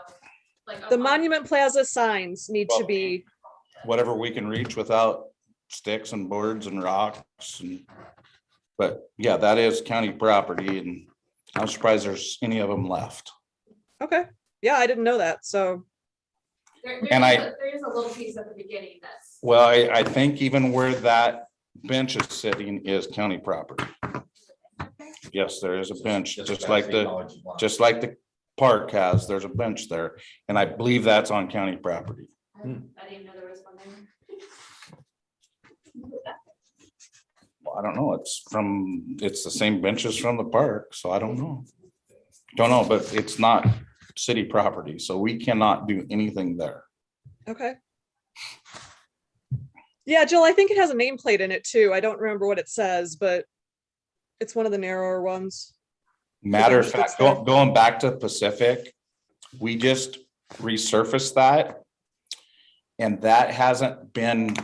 Like up The on- Monument Plaza signs need to be, Whatever we can reach without sticks and boards and rocks and. But yeah, that is county property, and I'm surprised there's any of them left. okay. Yeah, I didn't know that, so, There And there is a little piece at the beginning that's. Well, I think even where that bench is sitting is county property. Yes, there is a bench, just like the park has, there's a bench there, and I believe that's on county property. I didn't even know there was one there. Well, I don't know, it's the same benches from the park, so I don't know. Don't know, but it's not city property, so we cannot do anything there. okay. Yeah, Jill, I think it has a nameplate in it too. I don't remember what it says, but it's one of the narrower ones. Matter of bench that's fact, there. going back to Pacific, we just resurfaced that. And that hasn't been,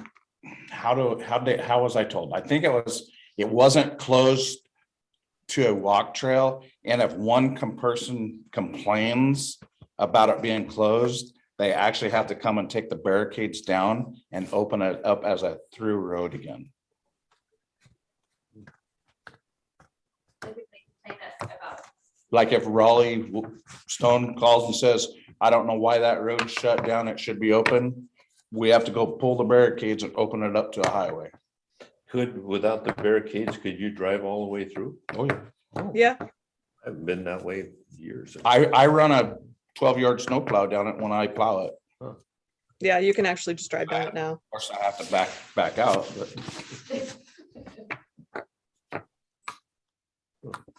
how was I told? I think it wasn't closed to a walk trail. And if one person complains about it being closed, they actually have to come and take the barricades down and open it up as a through road again. I think they say that about. Like if Raleigh Stone calls and says, I don't know why that road's shut down, it should be open. We have to go pull the barricades and open it up to a highway. Without the barricades, could you drive all the way through? Oh, yeah. Yeah, I haven't been that way in years. I run a 12-yard snow plow down it when I plow it. yeah, you can actually just drive down it now. Of course, I have to back out,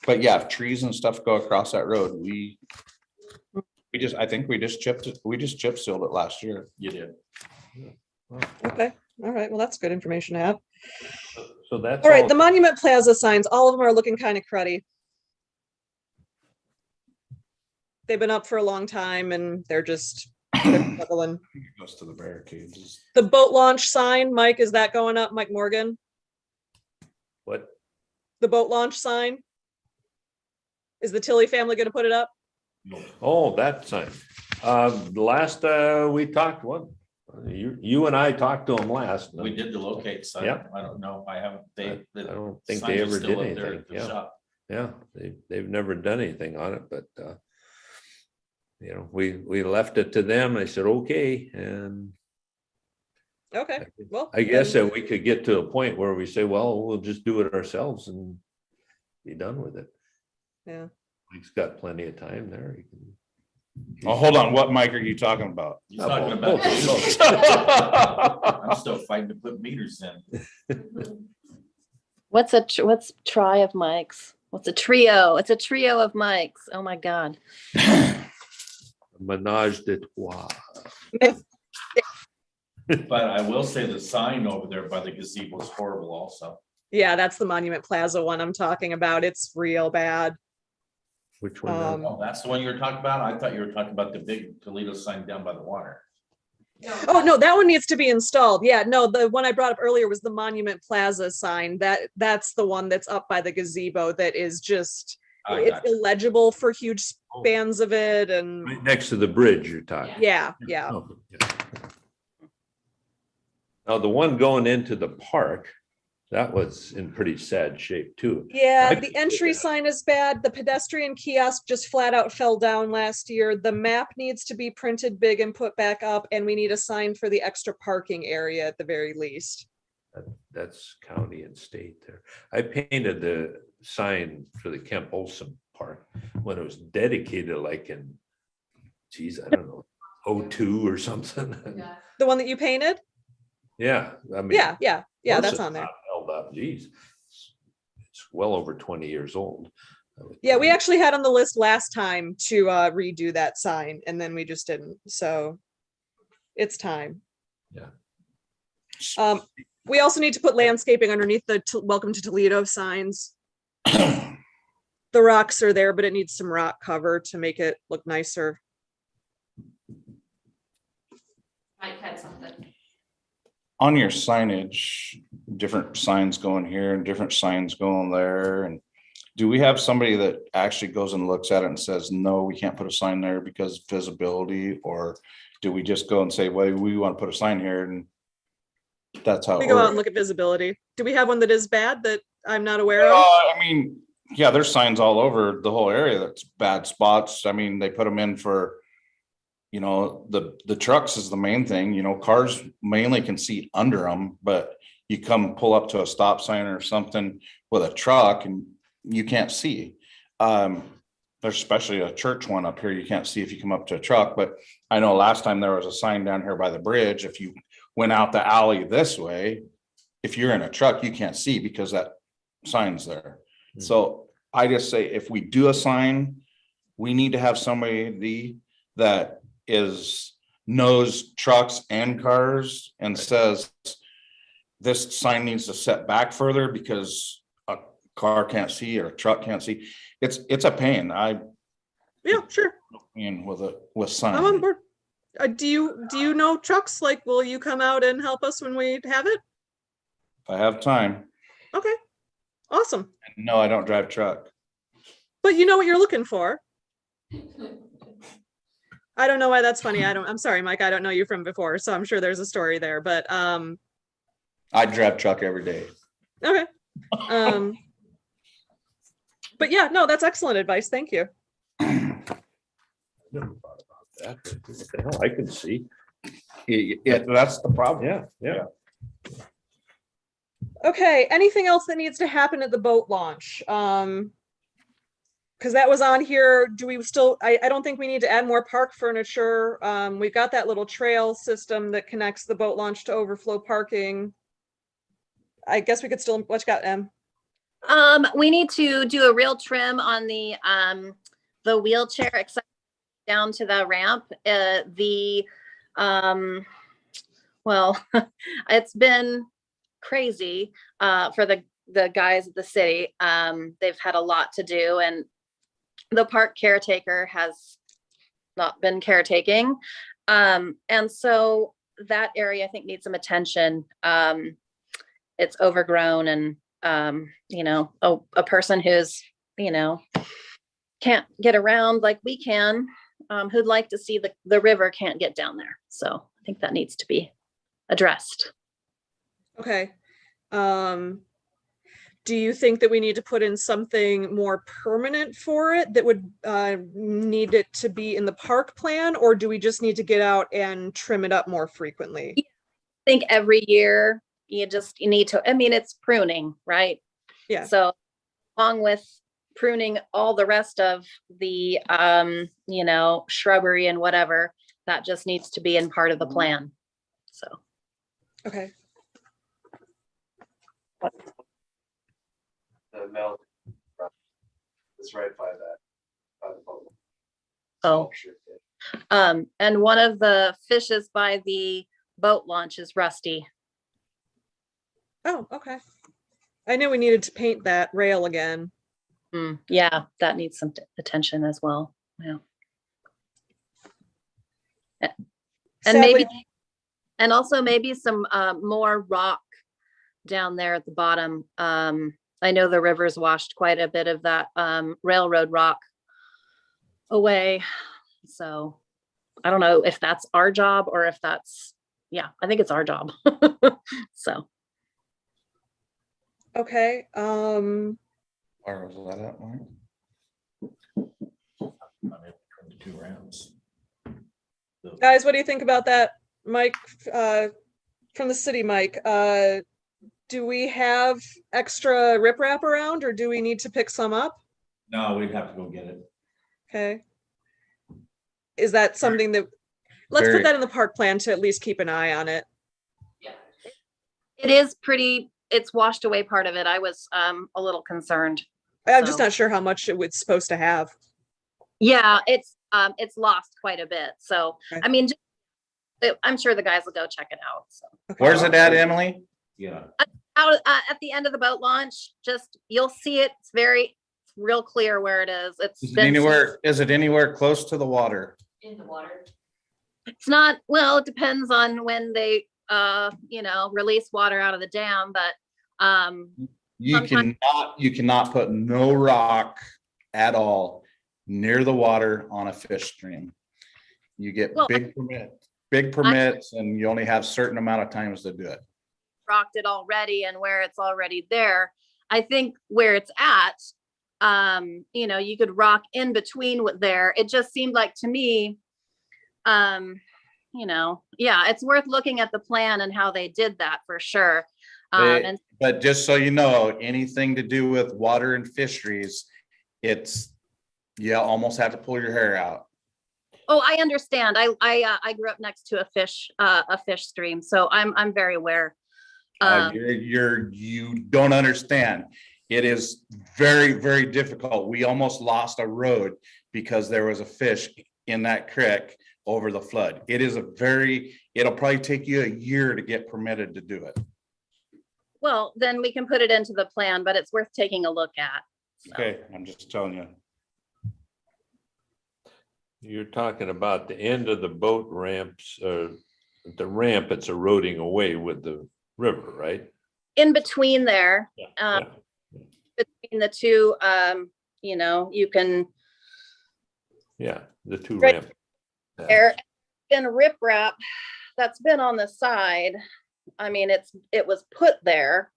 but yeah, if trees and stuff go across that road, we I think we just chip sealed it last year. You did. Okay, all right, well, that's good information to have. So that's All right, all. the Monument Plaza signs, all of them are looking kind of cruddy. They've been up for a long time and they're struggling. It goes to the barricades. The boat launch sign, Mike, is that going up, Mike Morgan? What? The boat launch sign? Is the Tilly family gonna put it up? Oh, that sign. The last, we talked, you and I talked to them last. We did the locate sign. Yeah. I don't know. I haven't, I the don't think signs they are ever still did up there anything. at the Yeah, shop. yeah, they've never done anything on it, but, we left it to them. I said, okay, and Okay, well. I guess then- that we could get to a point where we say, well, we'll just do it ourselves and be done with it. Yeah, He's got plenty of time there. He can- Oh, hold on. What mic are you talking about? He's talking about. Both. I'm still fighting to put meters in. What's try of mics? What's a trio? It's a trio of mics. Oh my God. Menage de trois. But I will say the sign over there by the gazebo is horrible also. yeah, that's the Monument Plaza one I'm talking about. It's real bad. Which one? Oh, that's the one you were talking about? I thought you were talking about the big Toledo sign down by the water. Oh, no, that one needs to be installed. Yeah, no, the one I brought up earlier was the Monument Plaza sign. That's the one that's up by the gazebo that is just, I it's got you. illegible for huge spans of it and Right next to the bridge you're talking. yeah, yeah. Oh, yeah. Now, the one going into the park, that was in pretty sad shape too. Yeah, I the could entry see that. sign is bad. The pedestrian kiosk just flat out fell down last year. The map needs to be printed big and put back up, and we need a sign for the extra parking area at the very least. That's county and state there. I painted the sign for the Kemp Olson Park when it was dedicated like in, geez, I don't know, 02 or something. Yeah. The one that you painted? Yeah, I mean. Yeah, of course that's it's on there. not Held up, geez. It's well over 20 years old. Yeah, we actually had on the list last time to redo that sign, and then we just didn't, so it's time. Yeah. We also need to put landscaping underneath the Welcome to Toledo signs. The rocks are there, but it needs some rock cover to make it look nicer. Mike had something. On your signage, different signs going here and different signs going there. And do we have somebody that actually goes and looks at it and says, no, we can't put a sign there because visibility? Or do we just go and say, well, we want to put a sign here and that's how? We it go out works? and look at visibility. Do we have one that is bad that I'm not aware of? I mean, yeah, there's signs all over the whole area that's bad spots. I mean, they put them in for, the trucks is the main thing, cars mainly can see under them, but you come pull up to a stop sign or something with a truck and you can't see. There's especially a church one up here, you can't see if you come up to a truck, but I know last time there was a sign down here by the bridge. If you went out the alley this way, if you're in a truck, you can't see because that sign's there. So I just say, if we do a sign, we need to have somebody that knows trucks and cars and says, this sign needs to set back further because a car can't see or a truck can't see. It's a pain. Yeah, sure. with I'm on sign. board. Do you know trucks? Like, will you come out and help us when we have it? If I have time. Okay, awesome. No, I don't drive truck. But you know what you're looking for. I don't know why that's funny. I'm sorry, Mike. I don't know you from before, so I'm sure there's a story there, but I drive truck every day. okay. But yeah, no, that's excellent advice. Thank you. Never thought about that. What the hell, I can see. Yeah, that's the problem. Yeah. Okay, anything else that needs to happen at the boat launch? Because that was on here. Do we still, I don't think we need to add more park furniture. We've got that little trail system that connects the boat launch to overflow parking. I guess we could still, what you got, Em? We need to do a real trim on the wheelchair accessibility down to the ramp, well, it's been crazy for the guys at the city. They've had a lot to do, and the park caretaker has not been caretaking. And so that area, I think, needs some attention. It's overgrown, and a person who's, can't get around like we can, who'd like to see the river, can't get down there. So I think that needs to be addressed. Okay. Do you think that we need to put in something more permanent for it that would need it to be in the park plan, or do we just need to get out and trim it up more frequently? I think every year you need to, it's pruning, right? Yeah. So along with pruning all the rest of the, shrubbery and whatever, that just needs to be in part of the plan. So. Okay. The milk. It's right by that. By the boat. Oh. And one of the fishes by the boat launch is rusty. Oh, okay. I knew we needed to paint that rail again. Yeah, that needs some attention as well. Yeah. And Sadly, and also maybe some more rock down there at the bottom. I know the river's washed quite a bit of that railroad rock away. So I don't know if that's our job or if that's, I think it's our job. So. okay. Where was that at, Mark? The two ramps. Guys, what do you think about that? Mike, from the city, Mike, do we have extra riprap around, or do we need to pick some up? No, we'd have to go get it. Okay. Is that something that, let's put that in the park plan to at least keep an eye on it. Yeah. It is it's washed away part of it. I was a little concerned. I'm just So. not sure how much it was supposed to have. Yeah, it's lost quite a bit. So, Okay. I'm sure the guys will go check it out. So. Okay. Where's it at, Emily? Yeah. Out at the end of the boat launch, you'll see it. It's real clear where it is. Is it anywhere close to the water? In the water. It's not, well, it depends on when they release water out of the dam, but You cannot put no rock at all near the water on a fish stream. You get big permits, and you only have certain amount of times to do it. rocked it already, and where it's already there. I think where it's at, you could rock in between there. It just seemed like to me, it's worth looking at the plan and how they did that for sure. But just so you know, anything to do with water and fisheries, you almost have to pull your hair out. Oh, I understand. I grew up next to a fish stream, so I'm very aware. You don't understand. It is very, very difficult. We almost lost a road because there was a fish in that creek over the flood. It'll probably take you a year to get permitted to do it. Well, then we can put it into the plan, but it's worth taking a look at. So. Okay, I'm just telling you. You're talking about the end of the boat ramps, the ramp, it's eroding away with the river, right? In between there, Yeah. between the two, you can. Yeah, the two Right. ramps. There's been riprap that's been on the side. I mean, it was put there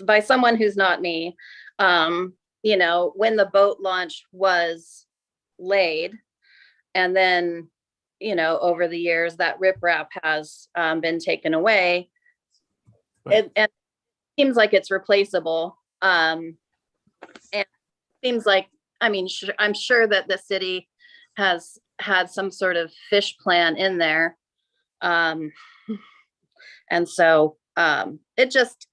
by someone who's not me. When the boat launch was laid, and then over the years that riprap has been taken away. And it seems like it's replaceable. And it seems like, I'm sure that the city has had some sort of fish plan in there. And so it just,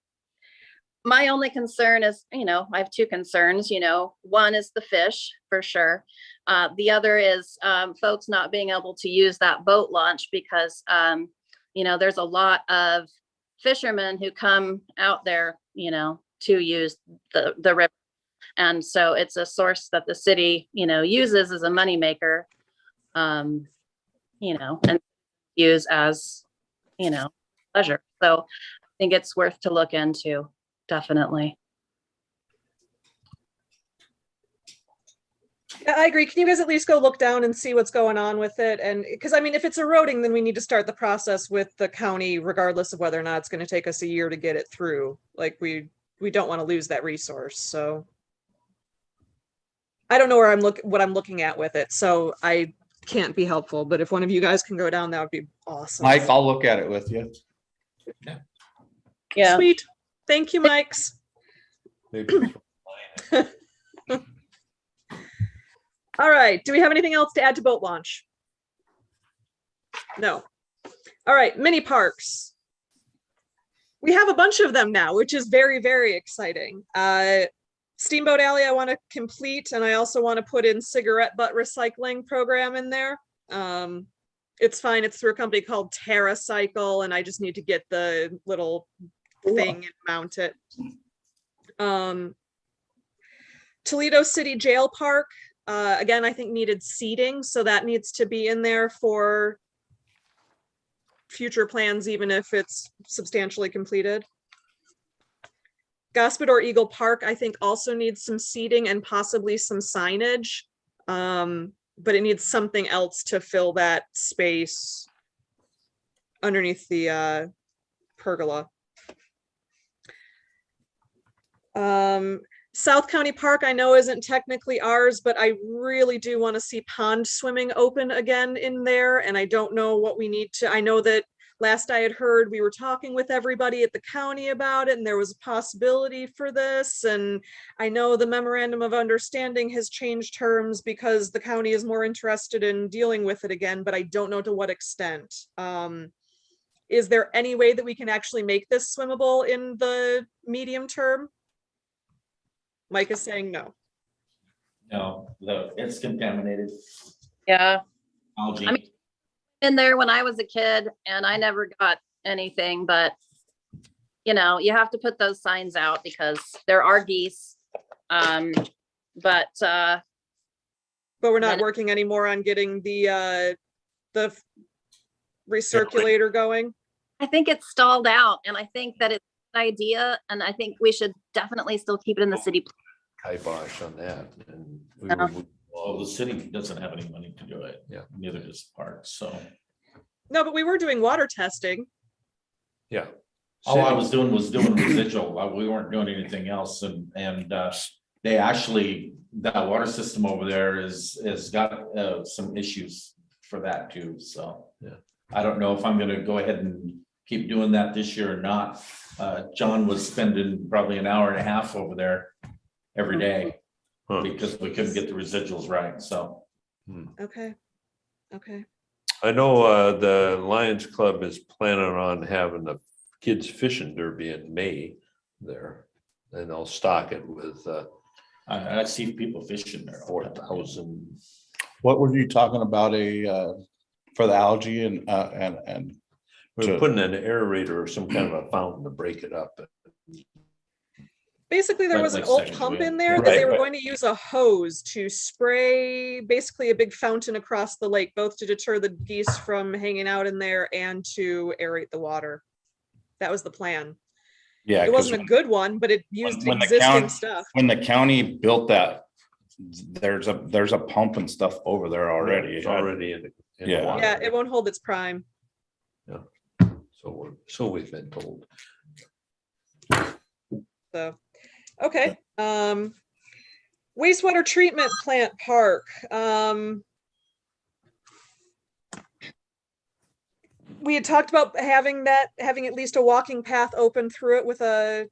my only concern is, I have two concerns, one is the fish for sure. The other is folks not being able to use that boat launch because, there's a lot of fishermen who come out there, to use the river. And so it's a source that the city, uses as a moneymaker, and use as, pleasure. So I think it's worth to look into, definitely. Yeah, I agree. Can you guys at least go look down and see what's going on with it? And because I mean, if it's eroding, then we need to start the process with the county, regardless of whether or not it's going to take us a year to get it through. Like we don't want to lose that resource. So I don't know what I'm looking at with it. So I can't be helpful. But if one of you guys can go down, that would be awesome. Mike, I'll look at it with you. Yeah. Sweet. Thank you, Mikes. All right. Do we have anything else to add to boat launch? No. All right. Mini parks. We have a bunch of them now, which is very, very exciting. Steamboat Alley, I want to complete, and I also want to put in cigarette butt recycling program in there. It's fine. It's through a company called TerraCycle, and I just need to get the little thing and mount it. Toledo City Jail Park. Again, I think needed seating, so that needs to be in there for future plans, even if it's substantially completed. Gaspador Eagle Park, I think also needs some seating and possibly some signage, but it needs something else to fill that space underneath the pergola. South County Park, I know isn't technically ours, but I really do want to see pond swimming open again in there. And I don't know what we need to, I know that last I had heard, we were talking with everybody at the county about it, and there was a possibility for this. And I know the memorandum of understanding has changed terms because the county is more interested in dealing with it again, but I don't know to what extent. Is there any way that we can actually make this swimmable in the medium term? Mike is saying no. No, it's contaminated Yeah. algae. I mean, in there when I was a kid and I never got anything, but you have to put those signs out because there are geese. But we're not working anymore on getting the recirculator going. I think it's stalled out, and I think that it's an idea, and I think we should definitely still keep it in the city. Kibosh on that. And we Yeah. were, Well, the city doesn't have any money to do it. Yeah. Neither does the park, so. No, but we were doing water testing. yeah. All I was doing residual. We weren't doing anything else, and they actually, that water system over there has got some issues for that too, so. Yeah. I don't know if I'm gonna go ahead and keep doing that this year or not. John was spending probably an hour and a half over there every day Huh. because we couldn't get the residuals right, so. Okay. I know the Lions Club is planning on having the kids fishing derby in May there. And they'll stock it with I see people fishing there. 4,000. What were you talking about for the algae and We're putting an aerator or some kind of a fountain to break it up. Basically, there Like- was an like old second pump wheel. in there that Right, they were right. going to use a hose to spray basically a big fountain across the lake, both to deter the geese from hanging out in there and to aerate the water. That was the plan. yeah, It 'cause wasn't a good one, but it used when the existing county- stuff. when the county built that, there's a pump and stuff over there already. It's already in the Yeah. water. Yeah, it won't hold its prime. So we've been told. So, okay. Wastewater treatment plant park. We had talked about having at least a walking path open through it with a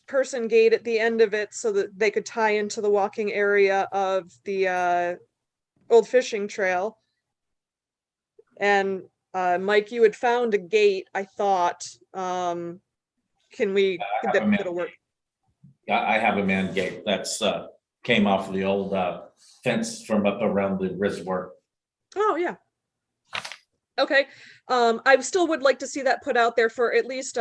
person gate at the end of it so that they could tie into the walking area of the old fishing trail. And Mike, you had found a gate, I thought. can we, I have a man that'll work? I have a man gate that's came off of the old fence from up around the reservoir. Oh, yeah. Okay, I still would like to see that put out there for at least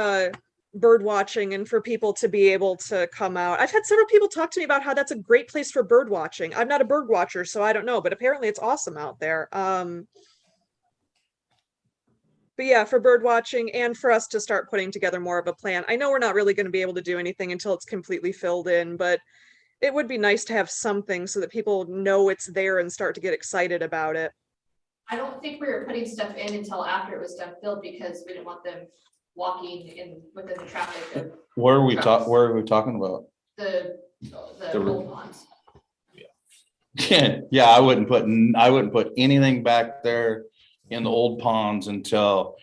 bird watching and for people to be able to come out. I've had several people talk to me about how that's a great place for bird watching. I'm not a bird watcher, so I don't know, but apparently it's awesome out there. But yeah, for bird watching and for us to start putting together more of a plan. I know we're not really going to be able to do anything until it's completely filled in, but it would be nice to have something so that people know it's there and start to get excited about it. I don't think we were putting stuff in until after it was done filled because we didn't want them walking in within the traffic of Where are we talking about? the old ponds. Yeah, I wouldn't put anything back there in the old ponds until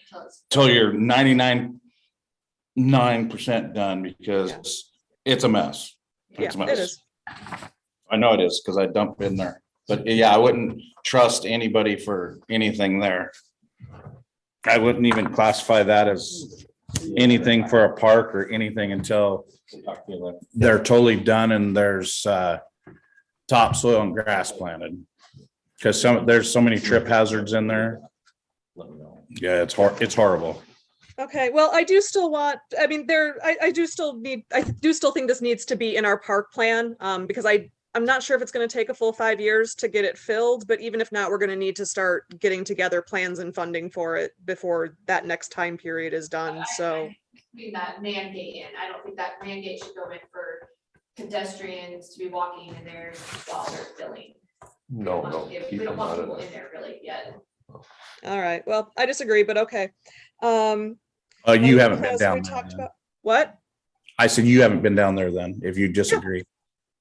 you're 99.9% done, because it's a mess. It's a Yeah, it mess. is. I know it is, because I dump in there. But yeah, I wouldn't trust anybody for anything there. I wouldn't even classify that as anything for a park or anything until they're totally done and there's topsoil and grass planted. Because there's so many trip hazards in there. Yeah, it's horrible. Okay, well, I do still want, I mean, I do still think this needs to be in our park plan, because I'm not sure if it's going to take a full 5 years to get it filled, but even if not, we're going to need to start getting together plans and funding for it before that next time period is done, so. Putting that man gate in, I don't think that man gate should go in for pedestrians to be walking in there while they're filling. No, no. We keep don't them want out of people there. in there really yet. All right, well, I disagree, but okay. You Any haven't been plans down we there. talked then. about? What? I said you haven't been down there then, if you disagree.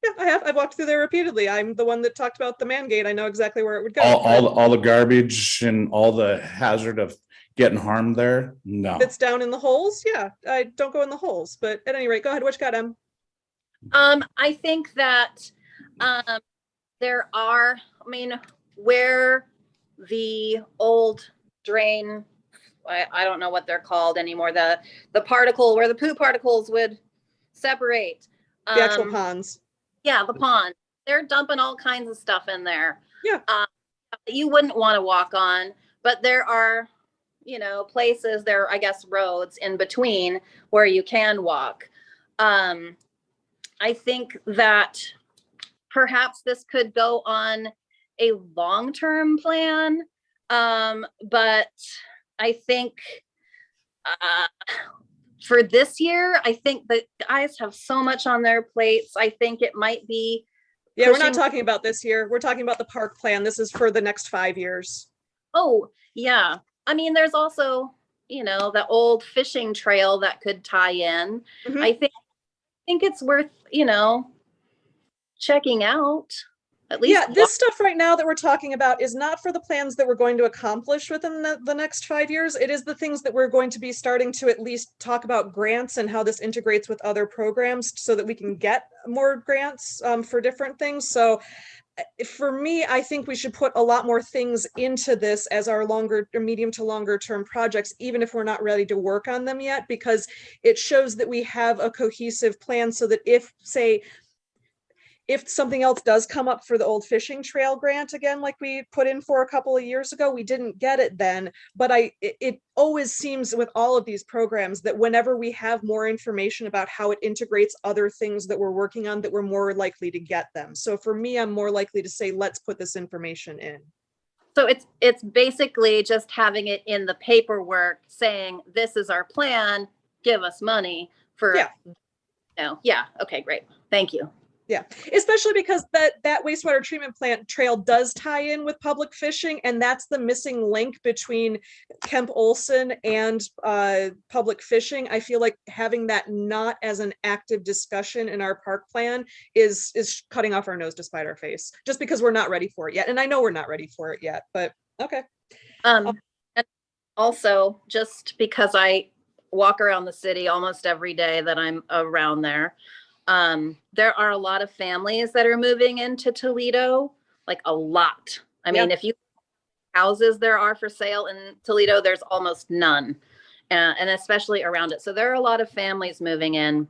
Yeah, I have. I've walked through there repeatedly. I'm the one that talked about the man gate. I know exactly where it would go. All the garbage and all the hazard of getting harmed there? No. It's down in the holes. Yeah, I don't go in the holes, but at any rate, go ahead. What you got, Em? I think that there are, I mean, where the old drain, I don't know what they're called anymore, the particle where the poo particles would separate. The actual ponds. Yeah, the pond. They're dumping all kinds of stuff in there. Yeah. That you wouldn't want to walk on, but there are, places there, I guess, roads in between where you can walk. I think that perhaps this could go on a long-term plan. But I think for this year, I think the guys have so much on their plates. I think it might be. Yeah, we're not pushing- talking about this year. We're talking about the park plan. This is for the next 5 years. Oh, yeah. I mean, there's also, the old fishing trail that could tie in. Mhm. I think it's worth, checking out. At least. Yeah, this stuff right now that we're talking about is not for the plans that we're going to accomplish within the next 5 years. It is the things that we're going to be starting to at least talk about grants and how this integrates with other programs so that we can get more grants for different things. So for me, I think we should put a lot more things into this as our longer or medium to longer term projects, even if we're not ready to work on them yet, because it shows that we have a cohesive plan so that if something else does come up for the old fishing trail grant again, like we put in for a couple of years ago, we didn't get it then, but it always seems with all of these programs that whenever we have more information about how it integrates other things that we're working on, that we're more likely to get them. So for me, I'm more likely to say, let's put this information in. So it's basically just having it in the paperwork saying, this is our plan, give us money for, yeah. Okay, great. Thank you. Yeah, especially because that wastewater treatment plant trail does tie in with public fishing, and that's the missing link between Kemp Olson and public fishing. I feel like having that not as an active discussion in our park plan is cutting off our nose to spite our face, just because we're not ready for it yet. And I know we're not ready for it yet, but okay. And also, just because I walk around the city almost every day that I'm around there, there are a lot of families that are moving into Toledo, like a lot. I mean, if you houses there are for sale in Toledo, there's almost none. and especially around it. So there are a lot of families moving in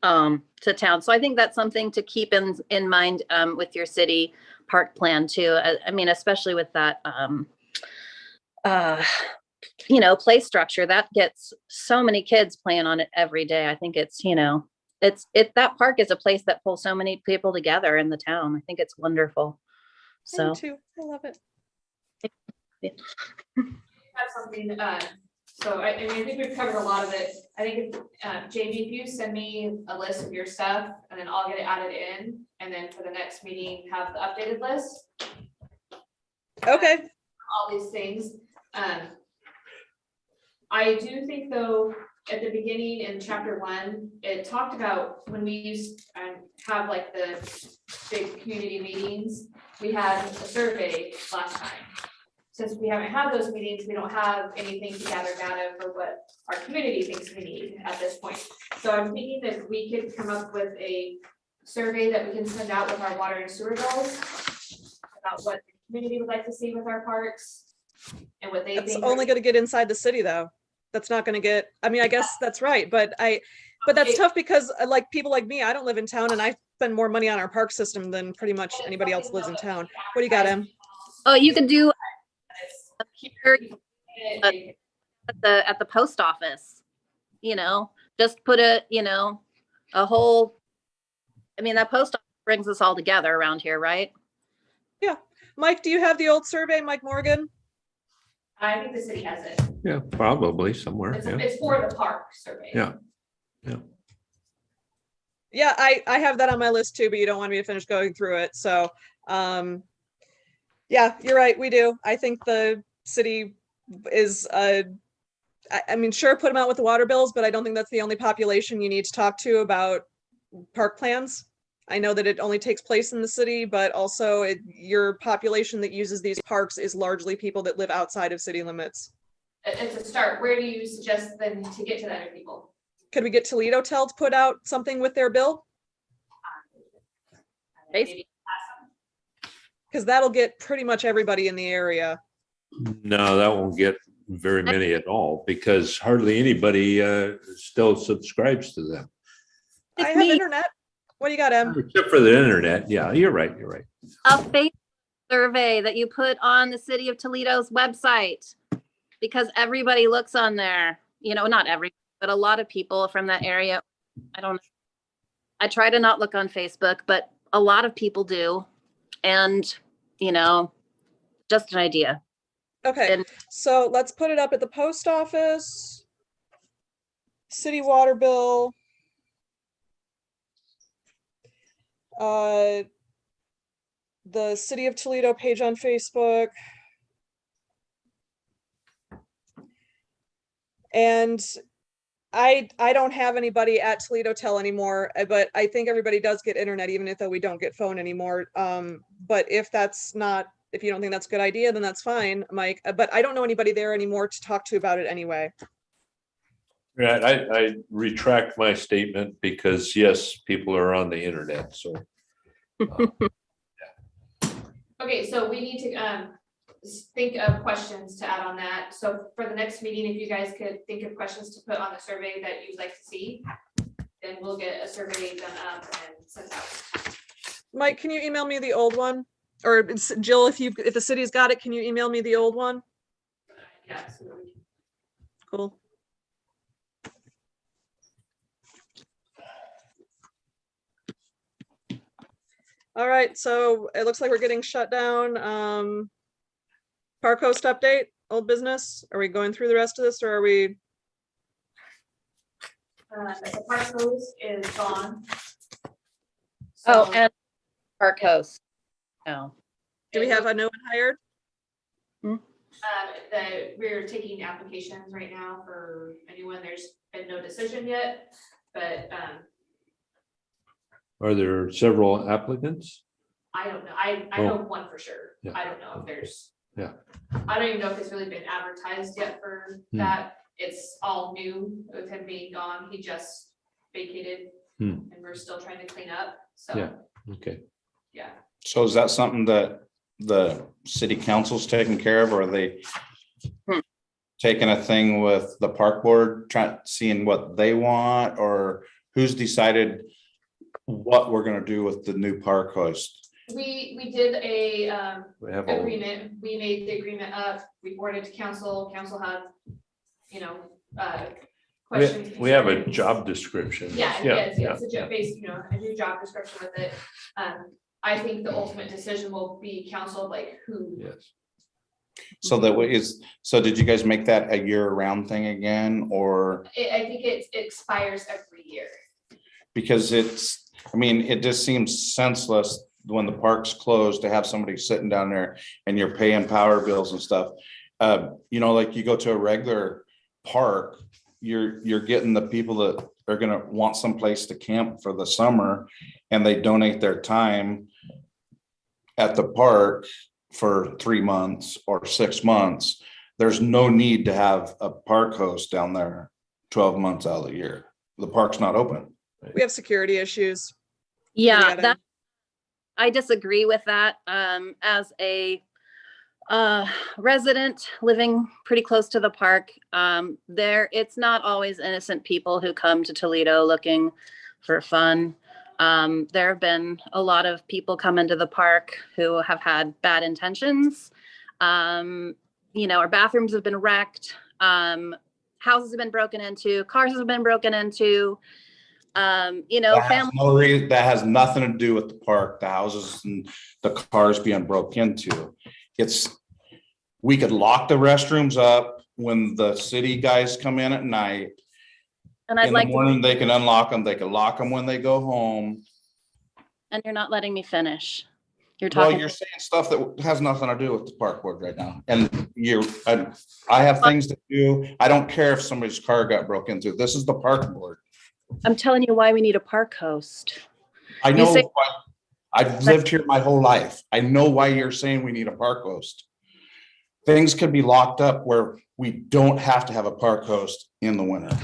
to town. So I think that's something to keep in mind with your city park plan too. I mean, especially with that, play structure that gets so many kids playing on it every day. I think it's, that park is a place that pulls so many people together in the town. I think it's wonderful. I do So too. I love it. That's something, so I mean, I think we've covered a lot of it. I think, Jamie, if you send me a list of your stuff and then I'll get it added in, and then for the next meeting, have the updated list, Okay. all these things. I do think though, at the beginning in chapter 1, it talked about when we used, have like the big community meetings, we had a survey last time. Since we haven't had those meetings, we don't have anything to gather data for what our community thinks we need at this point. So I'm thinking that we could come up with a survey that we can send out with our water and sewer goals about what the community would like to see with our parks and what they It's think. only gonna get inside the city though. That's not gonna get, I mean, I guess that's right, but that's tough because like people like me, I don't live in town and I spend more money on our park system than pretty much anybody else lives in town. What do you got, Em? oh, you can do here It- at the post office, just put a whole, I mean, that post office brings us all together around here, right? Mike, do you have the old survey, Mike Morgan? I think the city has it. Yeah, probably somewhere. It's, Yeah. it's for the park survey. Yeah. Yeah, I have that on my list too, but you don't want me to finish going through it. So, yeah, you're right. We do. I think the city is, I mean, sure, put them out with the water bills, but I don't think that's the only population you need to talk to about park plans. I know that it only takes place in the city, but also your population that uses these parks is largely people that live outside of city limits. It's a start. Where do you suggest then to get to the other people? Could we get Toledo Tel to put out something with their bill? Maybe Because that'll get pretty much everybody in the area. No, that won't get very many at all because hardly anybody still subscribes to them. I It's have me. internet. What do you got, Em? Except for the internet. Yeah, you're right. You're right. A Facebook survey that you put on the city of Toledo's website, because everybody looks on there, not every, but a lot of people from that area. I try to not look on Facebook, but a lot of people do. And, just an idea. Okay, And- so let's put it up at the post office. City water bill. The City of Toledo page on Facebook. And I don't have anybody at Toledo Tel anymore, but I think everybody does get internet, even if we don't get phone anymore. But if you don't think that's a good idea, then that's fine, Mike. But I don't know anybody there anymore to talk to about it anyway. Right. I retract my statement because yes, people are on the internet. So Okay, so we need to think of questions to add on that. So for the next meeting, if you guys could think of questions to put on the survey that you'd like to see, then we'll get a survey done up and sent out. Mike, can you email me the old one? Or Jill, if the city's got it, can you email me the old one? Yeah, absolutely. Cool. All right, so it looks like we're getting shut down. Park host update, old business. Are we going through the rest of this or are we? The park hose is gone. Oh, So, and park host. No. Do we have a new one hired? we're taking applications right now for anyone. There's been no decision yet, but are there several applicants? I don't know. I know one for sure. Yeah. I don't know if there's. Yeah. I don't even know if it's really been advertised yet for that. It's all new with him being gone. He just vacated and we're still trying to clean up. So, Yeah. Okay. yeah. So is that something that the city council's taking care of, or are they? taking a thing with the park board, seeing what they want, or who's decided what we're gonna do with the new park host? We did a We have all, agreement, we made the agreement up, we forwarded to council, council had, questions. we have a concerns. job description. Yeah, it's a yeah. base, a new job description with it. I think the ultimate decision will be council, like who. Yes. So that so did you guys make that a year-round thing again, or? I think it expires every year. Because it just seems senseless when the park's closed to have somebody sitting down there and you're paying power bills and stuff. Like you go to a regular park, you're getting the people that are gonna want someplace to camp for the summer, and they donate their time at the park for 3 months or 6 months. There's no need to have a park host down there 12 months out of the year. The park's not open. We have security issues. Yeah, Yeah, that, I disagree with that. As a resident living pretty close to the park, it's not always innocent people who come to Toledo looking for fun. There have been a lot of people come into the park who have had bad intentions. Our bathrooms have been wrecked. Houses have been broken into, cars have been broken into. That has nothing to do with the park, the houses and the cars being broke into. We could lock the restrooms up when the city guys come in at night. And I'd In the like morning, they can unlock them. They can lock them when they go home. and you're not letting me finish. You're Well, talking. you're saying stuff that has nothing to do with the park board right now. And I have things to do. I don't care if somebody's car got broke into. This is the park board. I'm telling you why we need a park host. I know, I've lived here my whole life. I know why you're saying we need a park host. Things could be locked up where we don't have to have a park host in the winter.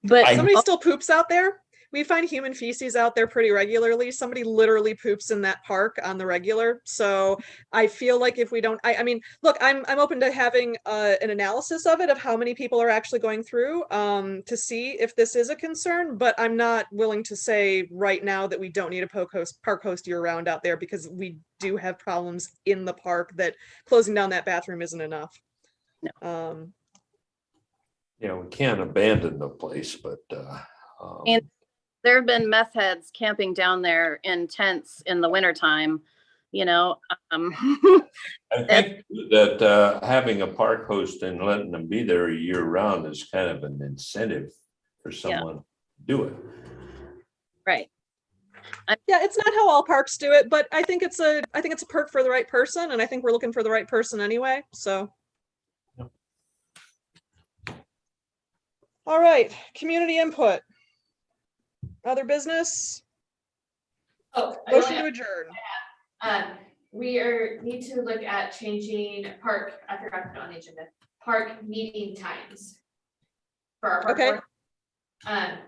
But Somebody still poops out there. We find human feces out there pretty regularly. Somebody literally poops in that park on the regular. So I feel like if we don't, I mean, look, I'm open to having an analysis of it, of how many people are actually going through to see if this is a concern, but I'm not willing to say right now that we don't need a park host year round out there, because we do have problems in the park that closing down that bathroom isn't enough. No. We can't abandon the place, but And there have been meth heads camping down there in tents in the wintertime, I think that having a park host and letting them be there year round is kind of an incentive for someone to do it. Right. Yeah, it's not how all parks do it, but I think it's a perk for the right person, and I think we're looking for the right person anyway, so. Yep. All right, community input. Other business? Oh, Motion to adjourn. We need to look at changing I forgot to put it on the agenda, park meeting times for our park Okay. board.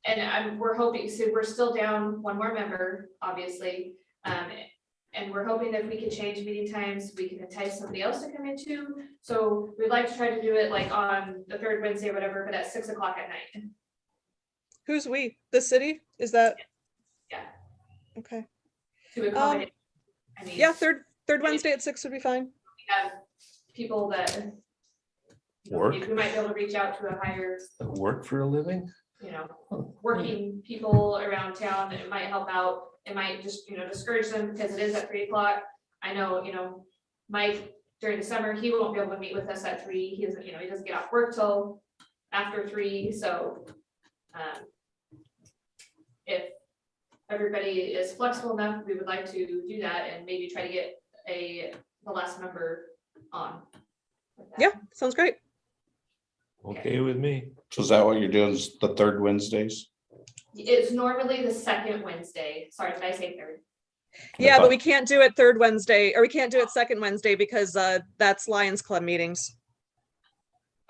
And we're hoping, so we're still down one more member, obviously. And we're hoping that if we can change meeting times, we can entice somebody else to come in too. So we'd like to try to do it like on the third Wednesday or whatever, but at 6 o'clock at night. Who's we? The city? Is that? Yeah. Okay. To accommodate. Yeah, third Wednesday at 6 would be fine. We have people that Work, we might be able to reach out to a higher, work for a living. working people around town that it might help out. It might just, discourage them because it is at 3 o'clock. I know, Mike during the summer, he won't be able to meet with us at 3. He doesn't, he doesn't get off work till after 3. So if everybody is flexible enough, we would like to do that and maybe try to get the last member on. Yeah, sounds great. Okay with me. So is that what you're doing, is the third Wednesdays? It's normally the second Wednesday. Sorry, did I say third? Yeah, but we can't do it third Wednesday, or we can't do it second Wednesday because that's Lions Club meetings.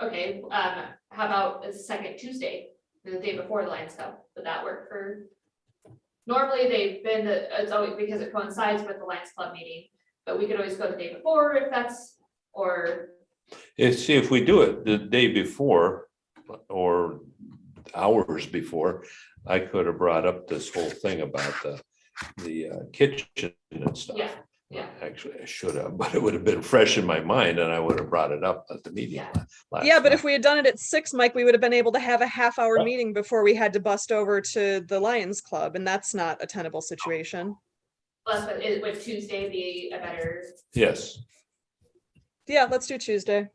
Okay, how about a second Tuesday, the day before the Lions Cup? Would that work for? Normally they've been, it's always because it coincides with the Lions Club meeting, but we could always go the day before if that's, or See, if we do it the day before or hours before, I could have brought up this whole thing about the kitchen and stuff. Yeah, yeah. Actually, I should have, but it would have been fresh in my mind and I would have brought it up at the meeting. Yeah. last Yeah, but night. if we had done it at 6, Mike, we would have been able to have a half-hour meeting before we had to bust over to the Lions Club, and that's not a tenable situation. Plus, would Tuesday be a better, Yes, Yeah, let's do Tuesday.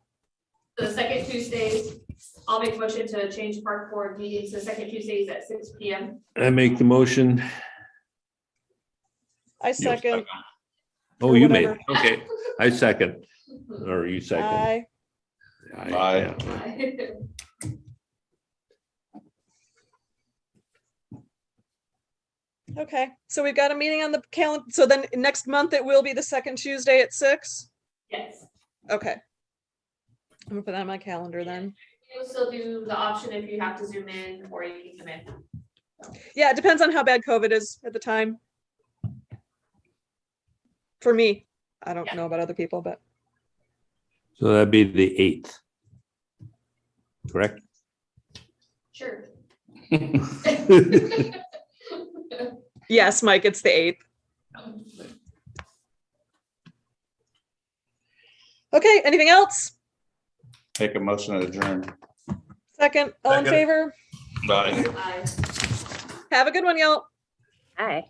the second Tuesdays, I'll make a motion to change park board meetings, the second Tuesdays at 6 PM. I make the motion. I second. Oh, Or you made whatever. it. Okay, I second, or you second. Aye. Aye. Okay, so we've got a meeting on the calendar. So then next month it will be the second Tuesday at 6? Yes, Okay. I'm gonna put that on my calendar then. you'll still do the option if you have to zoom in or you can come in. Yeah, it depends on how bad COVID is at the time. For me, I don't know about other people, but So that'd be the 8th. Correct? Sure. yes, Mike, it's the 8th. Okay, anything else? Take a motion to adjourn. Second, all in Second. favor? Bye. Aye. Have a good one, y'all. Hi.